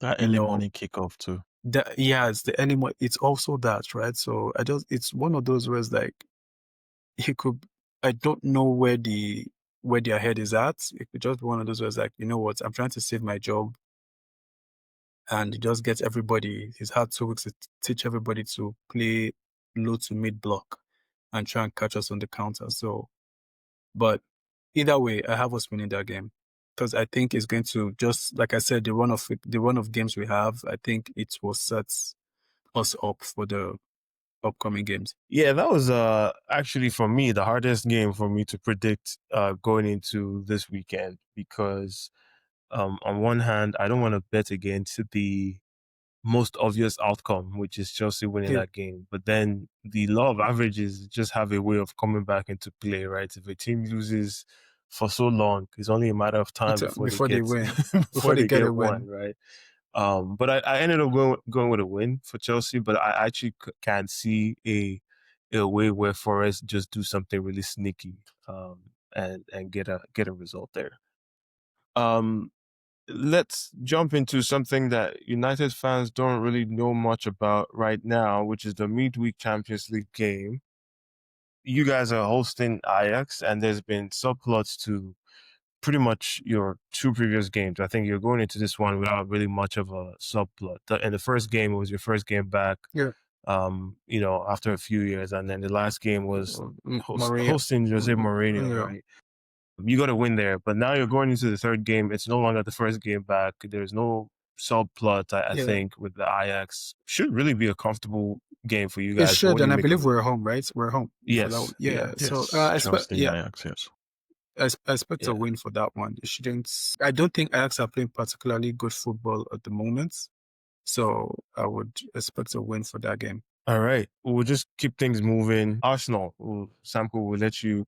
that early morning kickoff too. It's the early morning. It's also that, right? So it's one of those where it's like I don't know where their head is at. It could just be one of those where it's like, you know what, I'm trying to save my job. And he just gets everybody, he's had 2 weeks to teach everybody to play low to mid block and try and catch us on the counter. So, but either way, I have us winning that game because I think it's going to, just like I said, the run of games we have, I think it will set us up for the upcoming games. Yeah, that was actually for me the hardest game for me to predict going into this weekend because on one hand I don't want to bet against the most obvious outcome, which is Chelsea winning that game. But then the law of averages just have a way of coming back into play, right? If a team loses for so long, it's only a matter of time before they win, before they get one, right? But I ended up going with a win for Chelsea, but I actually can see a way where Forest just do something really sneaky and get a result there. Let's jump into something that United fans don't really know much about right now, which is the midweek Champions League game. You guys are hosting Ajax, and there's been subplots to pretty much your 2 previous games. I think you're going into this one without really much of a subplot. And the first game was your first game back, after a few years. And then the last game was hosting Jose Mourinho, right? You got to win there. But now you're going into the third game. It's no longer the first game back. There's no subplot, I Yeah. think, with the Ajax. Should really be a comfortable game for you It guys. But should, what do and you I make believe of it? we're home, right? We're home for that one. Yes, Yeah. So Yes, I expect, Chelsea, yeah, Ajax, yes. I expect a yeah. win for that one. It shouldn't. I don't think Ajax are playing particularly good football at the moment, so I would expect a win for that game. All right. We'll just keep things moving. Arsenal, Samco, will let you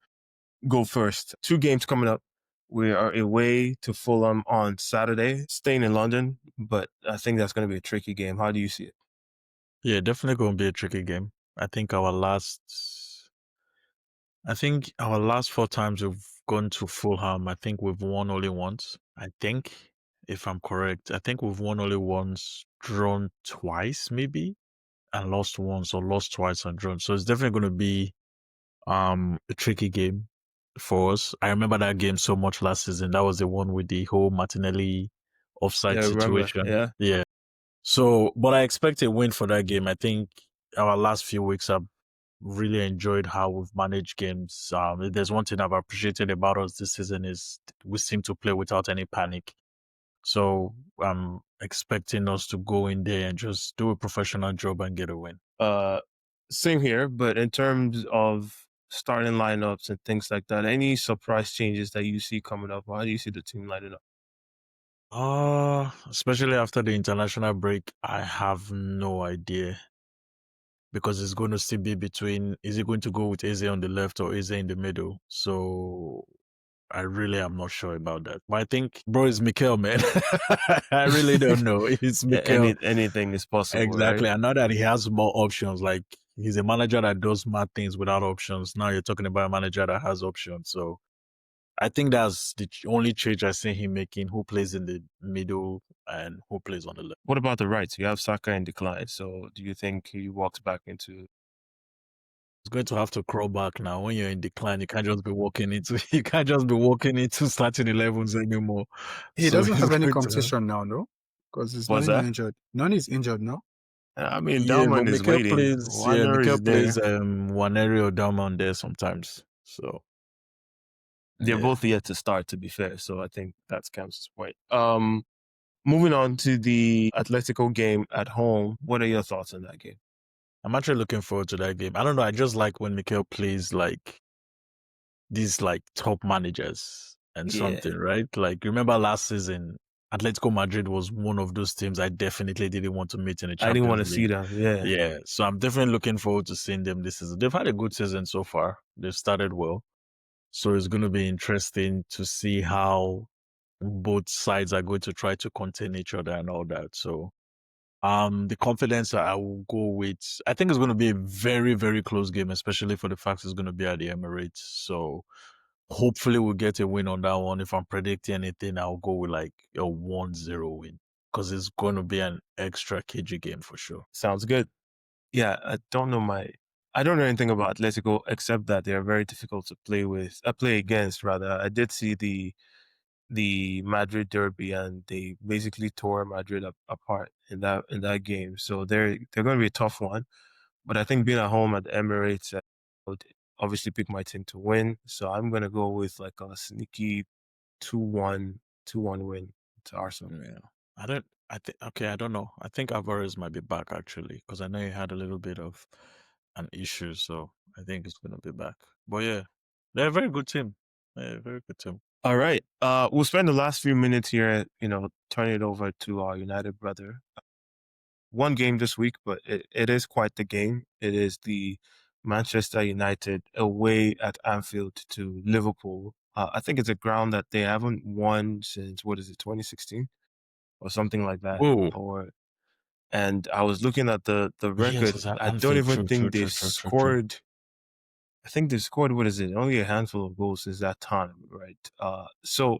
go first. 2 games coming up. We are away to Fulham on Saturday, staying in London, but I think that's going to be a tricky game. How do you see it? Yeah, definitely going to be a tricky game. I think our last 4 times we've gone to Fulham, I think we've won only once. I think, if I'm correct, I think we've won only once, drawn twice maybe, and lost once, or lost twice and drawn. So it's definitely going to be a tricky game for us. I remember that game so much last season. That was the one with the whole Martinelli offside Yeah, remember? situation. Yeah. Yeah. So, but I expect a win for that game. I think our last few weeks I've really enjoyed how we've managed games. If there's one thing I've appreciated about us this season is we seem to play without any panic. So I'm expecting us to go in there and just do a professional job and get a win. Same here, but in terms of starting lineups and things like that, any surprise changes that you see coming up? How do you see the team lining up? Especially after the international break, I have no idea, because it's going to still be between, is it going to go with Eze on the left or Eze in the middle? So I really am not sure about that. But I think, bro, it's Mikel, man. I really don't know. It's Mikel. Anything is possible, Exactly. right? And now that he has more options, like he's a manager that does mad things without options. Now you're talking about a manager that has options. So I think that's the only change I see him making, who plays in the middle and who plays on the left. What about the right? You have Saka in decline, so do you think he walks back into? He's going to have to crawl back now. When you're in decline, you can't just be walking into you can't just be walking into starting 11s anymore. He So doesn't he's have any going to competition now, no, because he's What's not that? injured. None is injured now. I mean, Yeah, but Dalman is Mikel waiting. plays Warner is there. one area or down on there sometimes. So They're yeah. both yet to start, to be fair. So I think that's Kamz's point. Moving on to the Atletico game at home. What are your thoughts on that game? I'm actually looking forward to that game. I don't know, I just like when Mikel plays like these like top managers and Yeah. something, right? Like, remember last season, Atletico Madrid was one of those teams I definitely didn't want to meet in the I didn't want to Champions see League. them. Yeah. Yeah, so I'm definitely looking forward to seeing them this season. They've had a good season so far. They've started well. So it's going to be interesting to see how both sides are going to try to contain each other and all that. So the confidence I will go with, I think it's going to be a very, very close game, especially for the fact it's going to be at the Emirates. So hopefully we'll get a win on that one. If I'm predicting anything, I'll go with like a 1-0 win, because it's going to be an extra KG game for sure. Sounds good. Yeah, I don't know anything about Atletico except that they are very difficult to play against rather. I did see the Madrid derby and they basically tore Madrid apart in that game. So they're going to be a tough one. But I think being at home at the Emirates, I would obviously pick my team to win. So I'm going to go with like a sneaky 2-1 win to Arsenal. Yeah. I don't know. I think Alvarez might be back actually, because I know he had a little bit of an issue. So I think he's going to be back. But yeah, they're a very good team. They're a very good team. All right. We'll spend the last few minutes here, turning it over to our United brother. One game this week, but it is quite the game. It is the Manchester United away at Anfield to Liverpool. I think it's a ground that they haven't won since, 2016 or something like that. Whoa. And I was looking at the Yes, record. it's at I don't Anfield. even True. think they've scored. I think they've scored, what is it? Only a handful of goals since that time, right? So,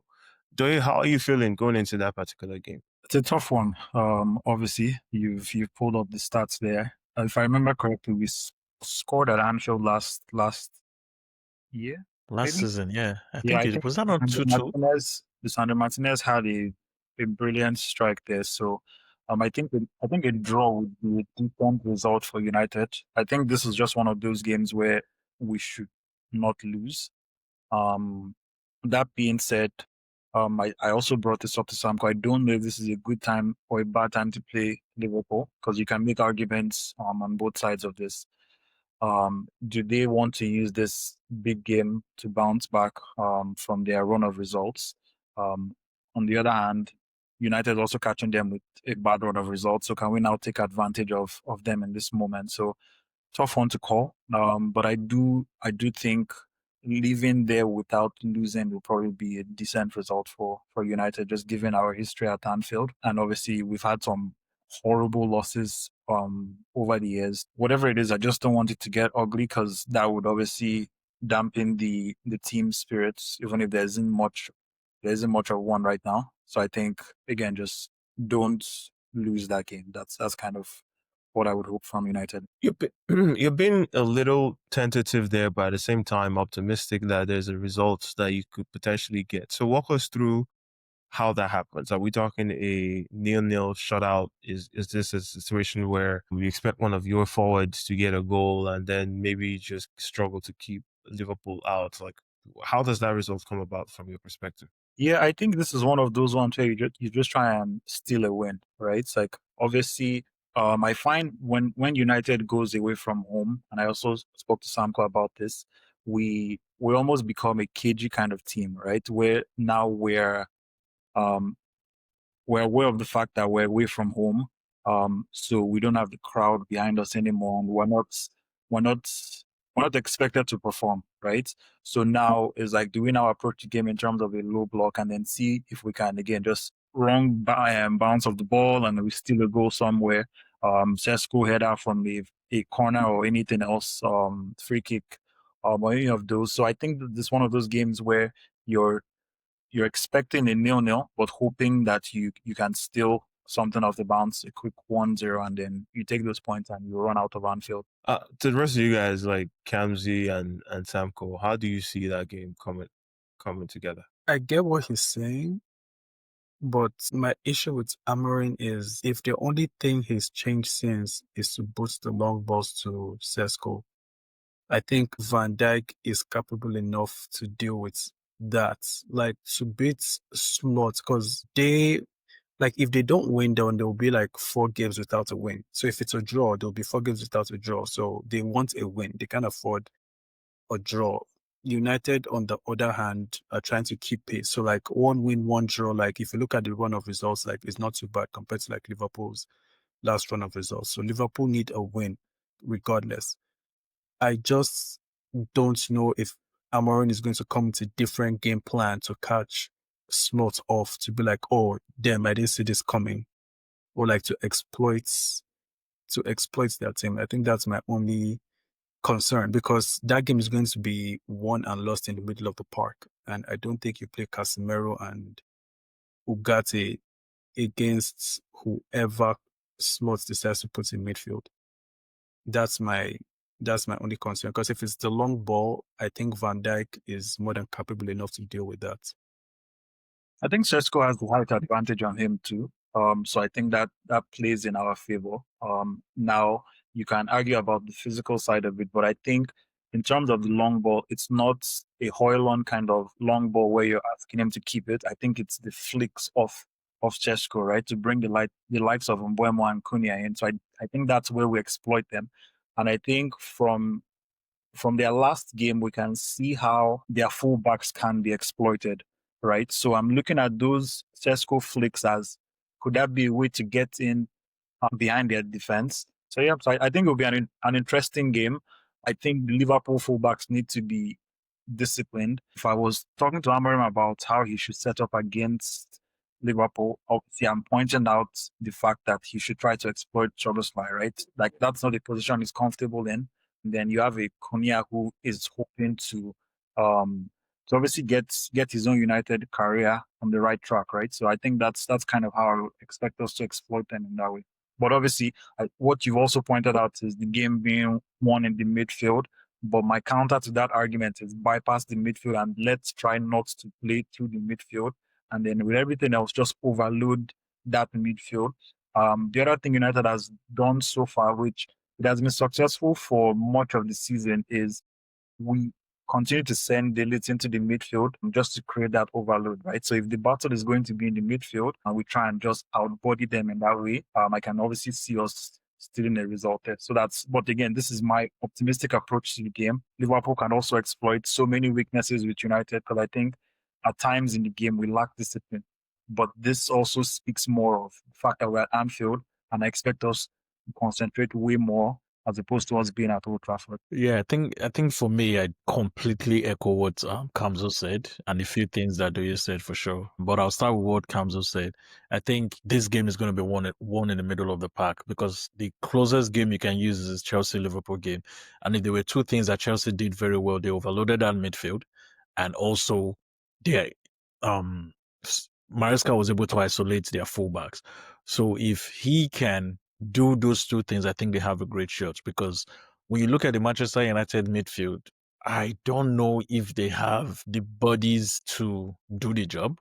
Douye, how are you feeling going into that particular game? It's a tough one. Obviously, you've pulled up the stats there. If I remember correctly, we scored at Anfield last year. Last Maybe? season, yeah. I Yeah, think I it think was that not 2-2? Lisandro Martinez had a brilliant strike there. So, I think a draw would be a decent result for United. I think this is just one of those games where we should not lose. That being said, I also brought this up to Samco. I don't know if this is a good time or a bad time to play Liverpool, because you can make arguments on both sides of this. Do they want to use this big game to bounce back from their run of results? On the other hand, United also catching them with a bad run of results. So can we now take advantage of them in this moment? So tough one to call. But I do think leaving there without losing will probably be a decent result for United, just given our history at Anfield. And obviously we've had some horrible losses over the years. Whatever it is, I just don't want it to get ugly, because that would obviously dampen the team spirits, even if there isn't much of one right now. So I think, again, just don't lose that game. That's kind of what I would hope from United. You've been a little tentative there, but at the same time optimistic that there's a result that you could potentially get. So walk us through how that happens. Are we talking a 0-0 shutout? Is this a situation where we expect one of your forwards to get a goal and then maybe just struggle to keep Liverpool out? Like, how does that result come about from your perspective? Yeah, I think this is one of those ones where you just try and steal a win, right? It's like, obviously, I find when United goes away from home, and I also spoke to Samko about this, we almost become a cagey kind of team, right? Where now um we're aware of the fact that we're away from home. So we don't have the crowd behind us anymore. And we're not we're not expected to perform, right? So now it's like, do we now approach the game in terms of a low block and then see if we can again just bounce of the ball and we steal a goal somewhere, Sesko header from a corner or anything else, free kick, or any of those. So I think that this is one of those games where you're expecting a 0-0, but hoping that you can steal something off the bounce, a quick 1-0, and then you take those points and you run out of Anfield. To the rest of you guys, like Kamzy and Samco, how do you see that game coming together? I get what he's saying, but my issue with Amorim is, if the only thing he's changed since is to boost the long balls to Sesko, I think Van Dijk is capable enough to deal with that. Like, to beat Slot, because if they don't win, then there'll be like 4 games without a win. So if it's a draw, there'll be 4 games without a draw. So they want a win. They can't afford a draw. United, on the other hand, are trying to keep pace. So like 1 win, 1 draw. Like, if you look at the run of results, like, it's not too bad compared to like Liverpool's last run of results. So Liverpool need a win regardless. I just don't know if Amorim is going to come with a different game plan to catch Slot off, to be like, oh, damn, I didn't see this coming, or like to exploit their team. I think that's my only concern, because that game is going to be won and lost in the middle of the park, and I don't think you play Casemiro and Ugarte against whoever Slot decides to put in midfield. That's my only concern, because if it's the long ball, I think Van Dijk is more than capable enough to deal with that. I think Sesko has the height advantage on him too. So I think that plays in our favor. Now you can argue about the physical side of it, but I think in terms of the long ball, it's not a Højlund kind of long ball where you're asking him to keep it. I think it's the flicks of Sesko, right, to bring the likes of Mbeumo and Cunha in. So I think that's where we exploit them. And I think from their last game, we can see how their fullbacks can be exploited, right? So I'm looking at those Sesko flicks as, could that be a way to get in behind their defense? So yeah, so I think it'll be an interesting game. I think the Liverpool fullbacks need to be disciplined. If I was talking to Amorim about how he should set up against Liverpool, obviously I'm pointing out the fact that he should try to exploit Szoboszlai, right? Like, that's not a position he's comfortable in. And then you have a Konya who is hoping to obviously get his own United career on the right track, right? So I think that's kind of how I would expect us to exploit them in that way. But obviously, what you've also pointed out is the game being won in the midfield. But my counter to that argument is bypass the midfield and let's try not to play through the midfield. And then with everything else, just overload that midfield. The other thing United has done so far, which it has been successful for much of the season, is we continue to send Delete into the midfield just to create that overload, right? So if the battle is going to be in the midfield and we try and just outbody them in that way, I can obviously see us stealing a result there. So but again, this is my optimistic approach to the game. Liverpool can also exploit so many weaknesses with United because I think at times in the game we lack discipline. But this also speaks more of the fact that we're at Anfield and I expect us to concentrate way more as opposed to us being at Old Trafford. Yeah, I think for me, I completely echo what Kamzo said and a few things that Douye said for sure. But I'll start with what Kamzo said. I think this game is going to be won in the middle of the park because the closest game you can use is this Chelsea-Liverpool game. And if there were two things that Chelsea did very well, they overloaded that midfield, and also they um Maresca was able to isolate their fullbacks. So if he can do those two things, I think they have a great shot because when you look at the Manchester United midfield, I don't know if they have the bodies to do the job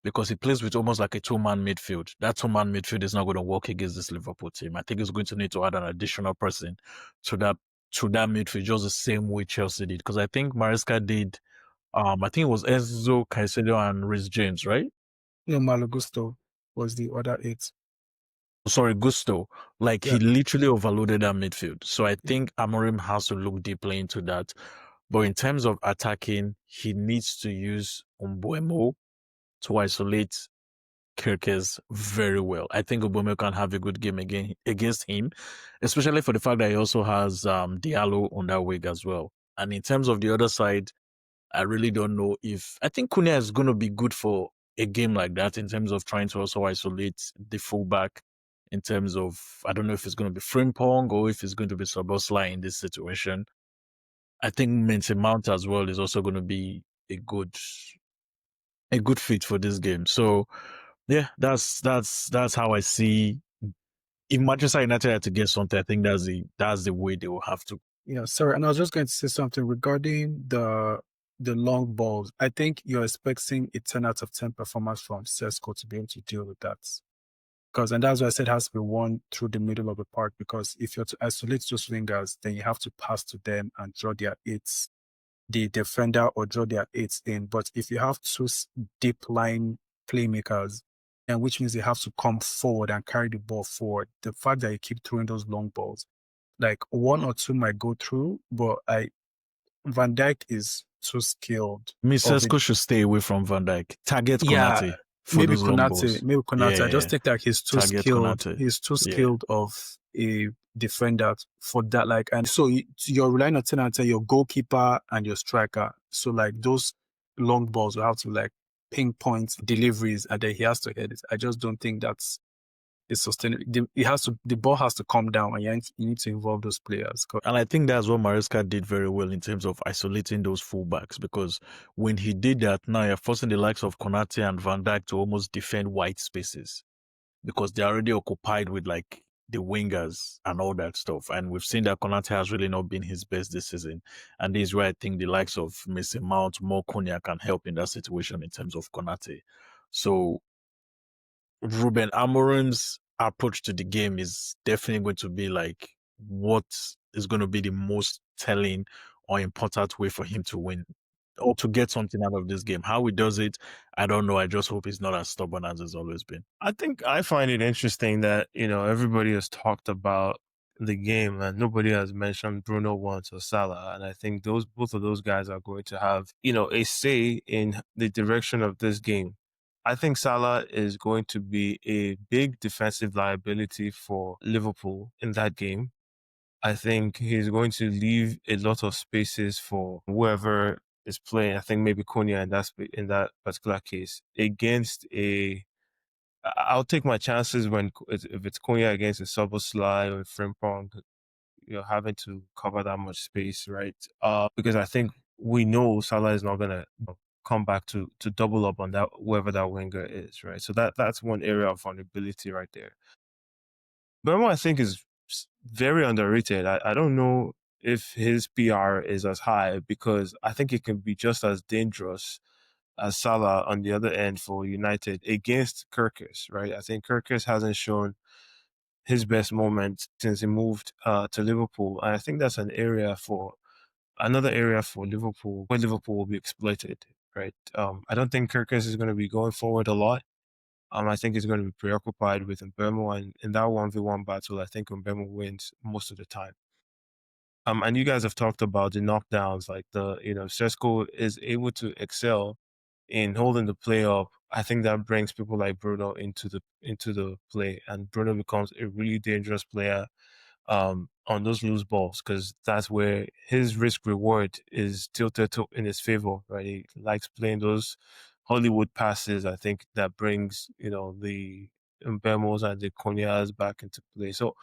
because he plays with almost like a two-man midfield. That two-man midfield is not going to work against this Liverpool team. I think it's going to need to add an additional person to that midfield, just the same way Chelsea did. Because I think Maresca did, I think it was Enzo, Caicedo, and Reece James, right? No, Malo Gusto was the other 8. Sorry, Gusto. Like Yeah. he literally overloaded that midfield. So I think Amorim has to look deeply into that. But in terms of attacking, he needs to use Mbeumo to isolate Kirkes very well. I think Mbeumo can have a good game again against him, especially for the fact that he also has Diallo on that wing as well. And in terms of the other side, I really don't know if I think Cunha is going to be good for a game like that in terms of trying to also isolate the fullback. In terms of, I don't know if it's going to be Frimpong or if it's going to be Szoboszlai in this situation. I think Mason Mount as well is also going to be a good fit for this game. So yeah, that's how I see. If Manchester United had to get something, I think that's the way they will have to. Yeah, sorry. And I was just going to say something regarding the long balls. I think you're expecting a 10 out of 10 performance from Sesko to be able to deal with that. And that's why I said it has to be won through the middle of the park, because if you're to isolate those wingers, then you have to pass to them and draw their eights, the defender, or draw their eights in. But if you have two deep line playmakers, and which means they have to come forward and carry the ball forward, the fact that you keep throwing those long balls, like one or two might go through, but Van Dijk is too skilled. Sesko should stay away from Van Dijk. Target Konate for maybe those long balls. Maybe Konate. I just think that he's too Target skilled. Konate. He's too skilled of a defender for that. Like, and so you're relying on 10 and 10, your goalkeeper and your striker. So like those long balls will have to like pinpoint deliveries, and then he has to hit it. I just don't think that's sustainable. The ball has to come down, and you need to involve those players. And I think that's what Maresca did very well in terms of isolating those fullbacks, because when he did that, now you're forcing the likes of Konate and Van Dijk to almost defend white spaces because they're already occupied with like the wingers and all that stuff. And we've seen that Konate has really not been his best this season. And this is where I think the likes of Mason Mount, Mo Cunha can help in that situation in terms of Konate. So Ruben Amorim's approach to the game is definitely going to be like what is going to be the most telling or important way for him to win or to get something out of this game. How he does it, I don't know. I just hope he's not as stubborn as he's always been. I think I find it interesting that, everybody has talked about the game and nobody has mentioned Bruno once or Salah. And I think both of those guys are going to have, a say in the direction of this game. I think Salah is going to be a big defensive liability for Liverpool in that game. I think he's going to leave a lot of spaces for whoever is playing. I think maybe Cunha in that particular case against I'll take my chances if it's Cunha against a Szoboszlai or Frimpong, having to cover that much space, right? Because I think we know Salah is not gonna come back to double up on that whoever that winger is, right? So that's one area of vulnerability right there. Burma, I think, is very underrated. I don't know if his PR is as high because I think it can be just as dangerous as Salah on the other end for United against Kirkes, right? I think Kirkes hasn't shown his best moment since he moved to Liverpool. And I think that's an area for another area for Liverpool where Liverpool will be exploited, right? I don't think Kirkers is going to be going forward a lot. I think he's going to be preoccupied with Mbemo, and in that 1v1 battle, I think Mbemo wins most of the time. And you guys have talked about the knockdowns, like Sesko is able to excel in holding the play up. I think that brings people like Bruno into the play, and Bruno becomes a really dangerous player on those loose balls, because that's where his risk reward is tilted in his favor, right? He likes playing those Hollywood passes. I think that brings, the Mbemos and the Konyas back into play. So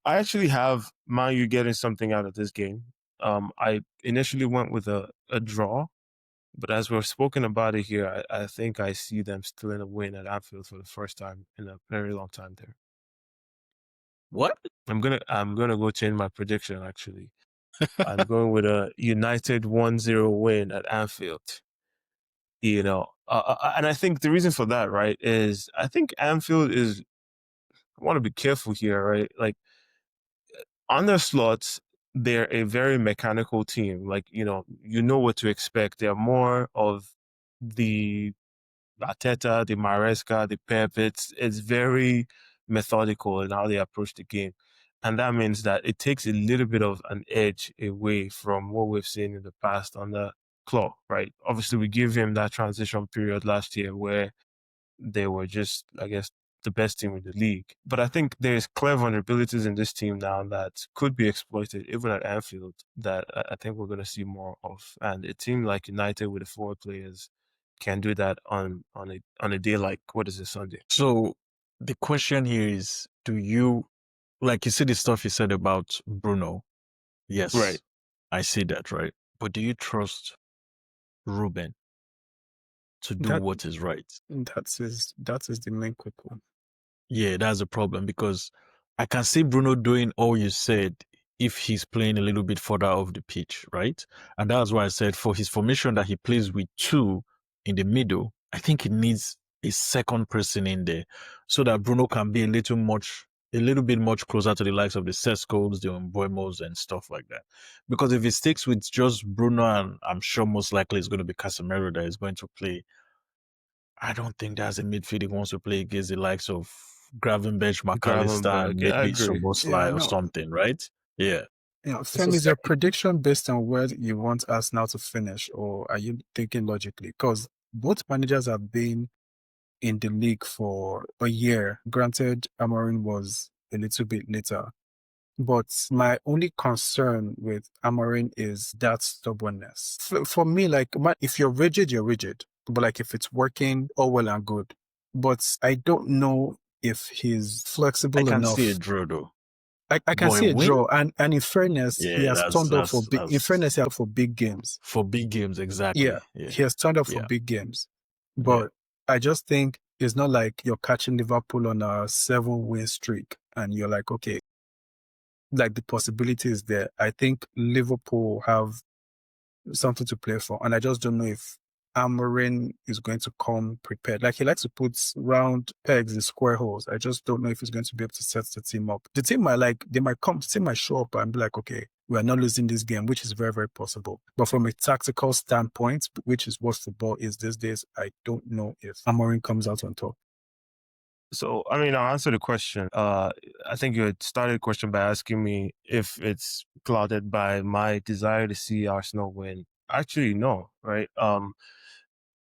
I actually have Man U getting something out of this game. I initially went with a draw, but as we've spoken about it here, I think I see them still in a win at Anfield for the first time in a very long time there. What? I'm gonna go change my prediction. Actually, I'm going with a United 1-0 win at Anfield. And I think the reason for that, right, is I think Anfield is. I want to be careful here, right? Like on their slots, they're a very mechanical team. Like you know what to expect. They're more of the Arteta, the Maresca, the Pep. It's very methodical in how they approach the game. And that means that it takes a little bit of an edge away from what we've seen in the past on the Klopp, right? Obviously, we give him that transition period last year where they were just, I guess, the best team in the league. But I think there's clear vulnerabilities in this team now that could be exploited, even at Anfield, that I think we're going to see more of. And a team like United with the forward players can do that on a day like, what is it, Sunday? So the question here is, do you, like you see the stuff you said about Bruno? Yes. Right. I see that, right? But do you trust Ruben to do That- what is right? That is the main quick one. Yeah, that's a problem, because I can see Bruno doing all you said if he's playing a little bit further off the pitch, right? And that's why I said for his formation that he plays with two in the middle, I think he needs a second person in there so that Bruno can be a little bit much closer to the likes of the Seskos, the Mbeuemos and stuff like that. Because if he sticks with just Bruno, and I'm sure most likely it's going to be Casemiro that is going to play, I don't think that's a midfield he wants to play against the likes of Gravenberch, McAllister, and Yeah, I maybe agree. Szoboszlai or no. something, right? Yeah. Femi, is your prediction based on where you want Arsenal to finish, or are you thinking logically? Because both managers have been in the league for a year. Granted, Amorim was a little bit later. But my only concern with Amorim is that stubbornness. For me, like, if you're rigid, you're rigid. But like, if it's working, all well and good. But I don't know if he's flexible I can enough. see a draw though. I can But see a a win? draw, and in fairness, he Yeah, has turned up for big. In that's fairness, he has for big games. for big games, exactly. Yeah, he has turned up for Yeah. big games. Yeah. But I just think it's not like you're catching Liverpool on a 7-win streak, and you're like, okay, like the possibility is there. I think Liverpool have something to play for, and I just don't know if Amorim is going to come prepared. Like, he likes to put round pegs in square holes. I just don't know if he's going to be able to set the team up. The team might show up and be like, okay, we are not losing this game, which is very, very possible. But from a tactical standpoint, which is what football is these days, I don't know if Amorim comes out on top. So, I mean, I'll answer the question. I think you had started the question by asking me if it's clouded by my desire to see Arsenal win. Actually, no, right?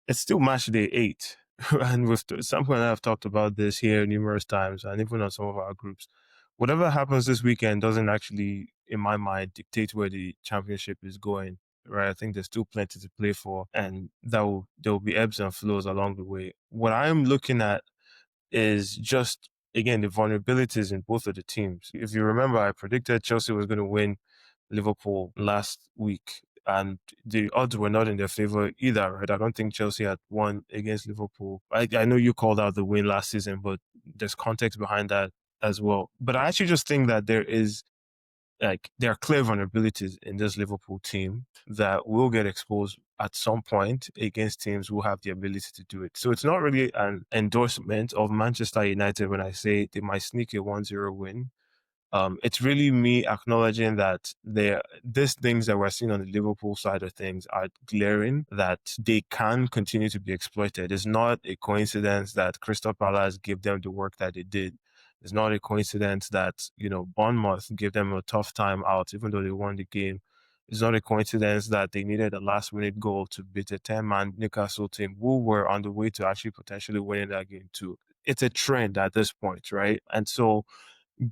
It's still match day 8. And Samco and I have talked about this here numerous times, and even on some of our groups. Whatever happens this weekend doesn't actually, in my mind, dictate where the championship is going, right? I think there's still plenty to play for, and there will be ebbs and flows along the way. What I'm looking at is just, again, the vulnerabilities in both of the teams. If you remember, I predicted Chelsea was going to win Liverpool last week, and the odds were not in their favor either, right? I don't think Chelsea had won against Liverpool. I know you called out the win last season, but there's context behind that as well. But I actually just think that there are clear vulnerabilities in this Liverpool team that will get exposed at some point against teams who have the ability to do it. So it's not really an endorsement of Manchester United when I say they might sneak a 1-0 win. It's really me acknowledging that these things that we're seeing on the Liverpool side of things are glaring, that they can continue to be exploited. It's not a coincidence that Crystal Palace gave them the work that they did. It's not a coincidence that, Bournemouth gave them a tough time out, even though they won the game. It's not a coincidence that they needed a last-minute goal to beat a 10-man Newcastle team who were on the way to actually potentially winning that game too. It's a trend at this point, right? And so,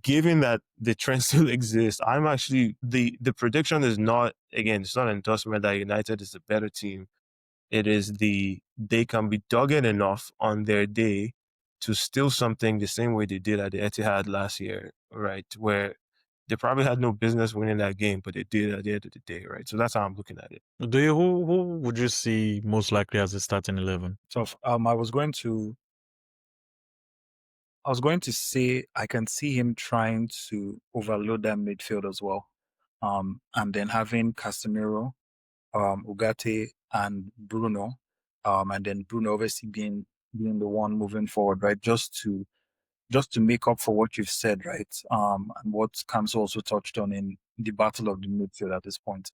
given that the trend still exists, I'm actually the prediction is not, again, it's not an endorsement that United is a better team. It is they can be dogged enough on their day to steal something the same way they did at the Etihad last year, right? Where they probably had no business winning that game, but they did at the end of the day, right? So that's how I'm looking at it. Who would you see most likely as the starting 11? So I was going to say I can see him trying to overload that midfield as well, and then having Casemiro, Ugarte, and Bruno, and then Bruno obviously being the one moving forward, right? Just to make up for what you've said, right? And what Kamzy also touched on in the battle of the midfield at this point.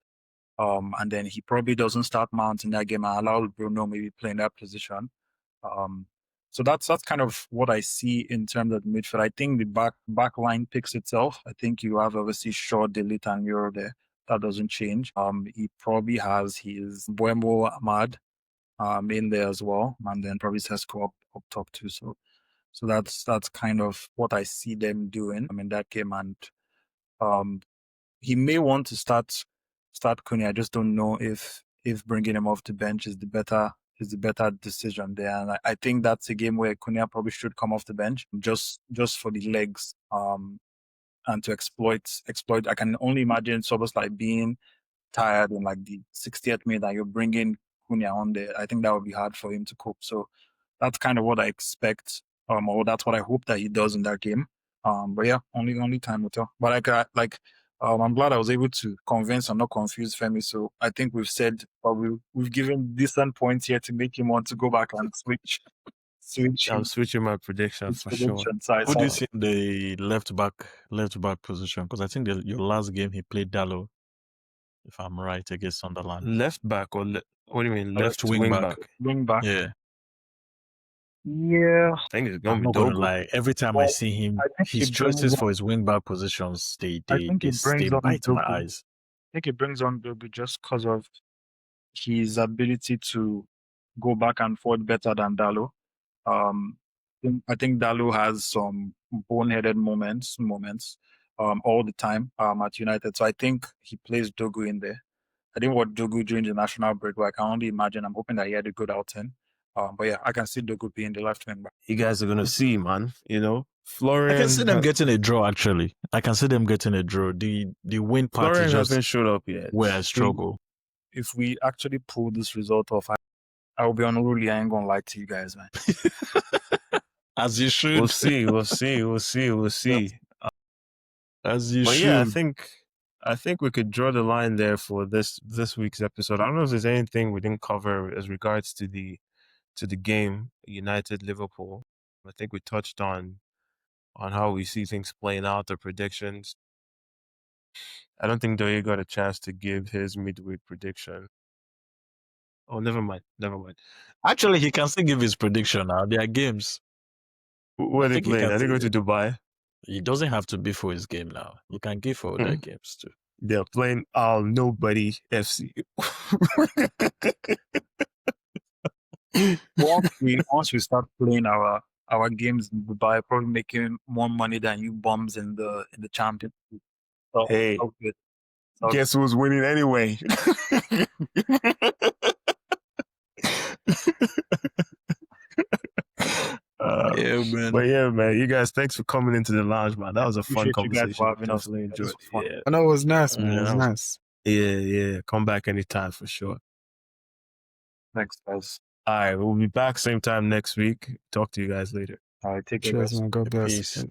And then he probably doesn't start Mount in that game and allow Bruno maybe play in that position. So that's kind of what I see in terms of the midfield. I think the back line picks itself. I think you have obviously Shaw, Delete, and Euro there. That doesn't change. He probably has his Buemo Ahmad in there as well, and then probably Sesko up top too. So that's kind of what I see them doing. I mean that game, and he may want to start Cunha. I just don't know if bringing him off the bench is the better decision there. And I think that's a game where Cunha probably should come off the bench just for the legs, and to exploit. I can only imagine Szoboszlai being tired in like the 60th minute and you're bringing Cunha on there. I think that would be hard for him to cope. So that's kind of what I expect, or that's what I hope that he does in that game. But yeah, only time will tell. But I'm glad I was able to convince and not confuse Femi. So I think we've said, but we've given decent points here to make him want to go back and switch. I'm switching my prediction for sure. Who do you see in the left back position? Because I think your last game he played Dallo, if I'm right, against Sunderland. Left back or what do you mean? Left wing back. Wing back. Yeah. Yeah. I think it's I'm gonna not be gonna Dogo. lie. Every time I see him, his choices for his wing back positions, they bite my eyes. I think it brings on Dogo just because of his ability to go back and forth better than Dallo. I think Dallo has some boneheaded moments all the time at United. So I think he plays Dogo in there. I didn't watch Dogo during the national break, but I can only imagine. I'm hoping that he had a good outing. But yeah, I can see Dogo being the left wing back. You guys are gonna see, man. Florian. I can see them getting a draw. Actually, I can see them getting a draw. The win part Florian just hasn't showed up yet. where I struggle. If we actually pull this result off, I will be unruly. I ain't gonna lie to you guys, man. As you should. We'll see. As you but should. Yeah, I think we could draw the line there for this week's episode. I don't know if there's anything we didn't cover as regards to the game, United Liverpool. I think we touched on how we see things playing out, the predictions. I don't think Douye got a chance to give his midweek prediction. Oh, never mind. Actually, he can still give his prediction now. There are games. Where are they playing? Are they going to Dubai? He doesn't have to be for his game now. You can give for other games too. They're playing Nobody FC. Once we start playing our games in Dubai, probably making more money than you bums in the Champions League. So, hey, good. Guess who's winning anyway? Yeah, man. But yeah, man, you guys, thanks for coming into the lounge, man. That was a fun conversation. You guys for having us. Enjoyed. Yeah. I know it was nice, man. It was nice. Yeah. Come back anytime for sure. Thanks, guys. All right, we'll be back same time next week. Talk to you guys later. All right, take care. Cheers, man. God bless. Peace.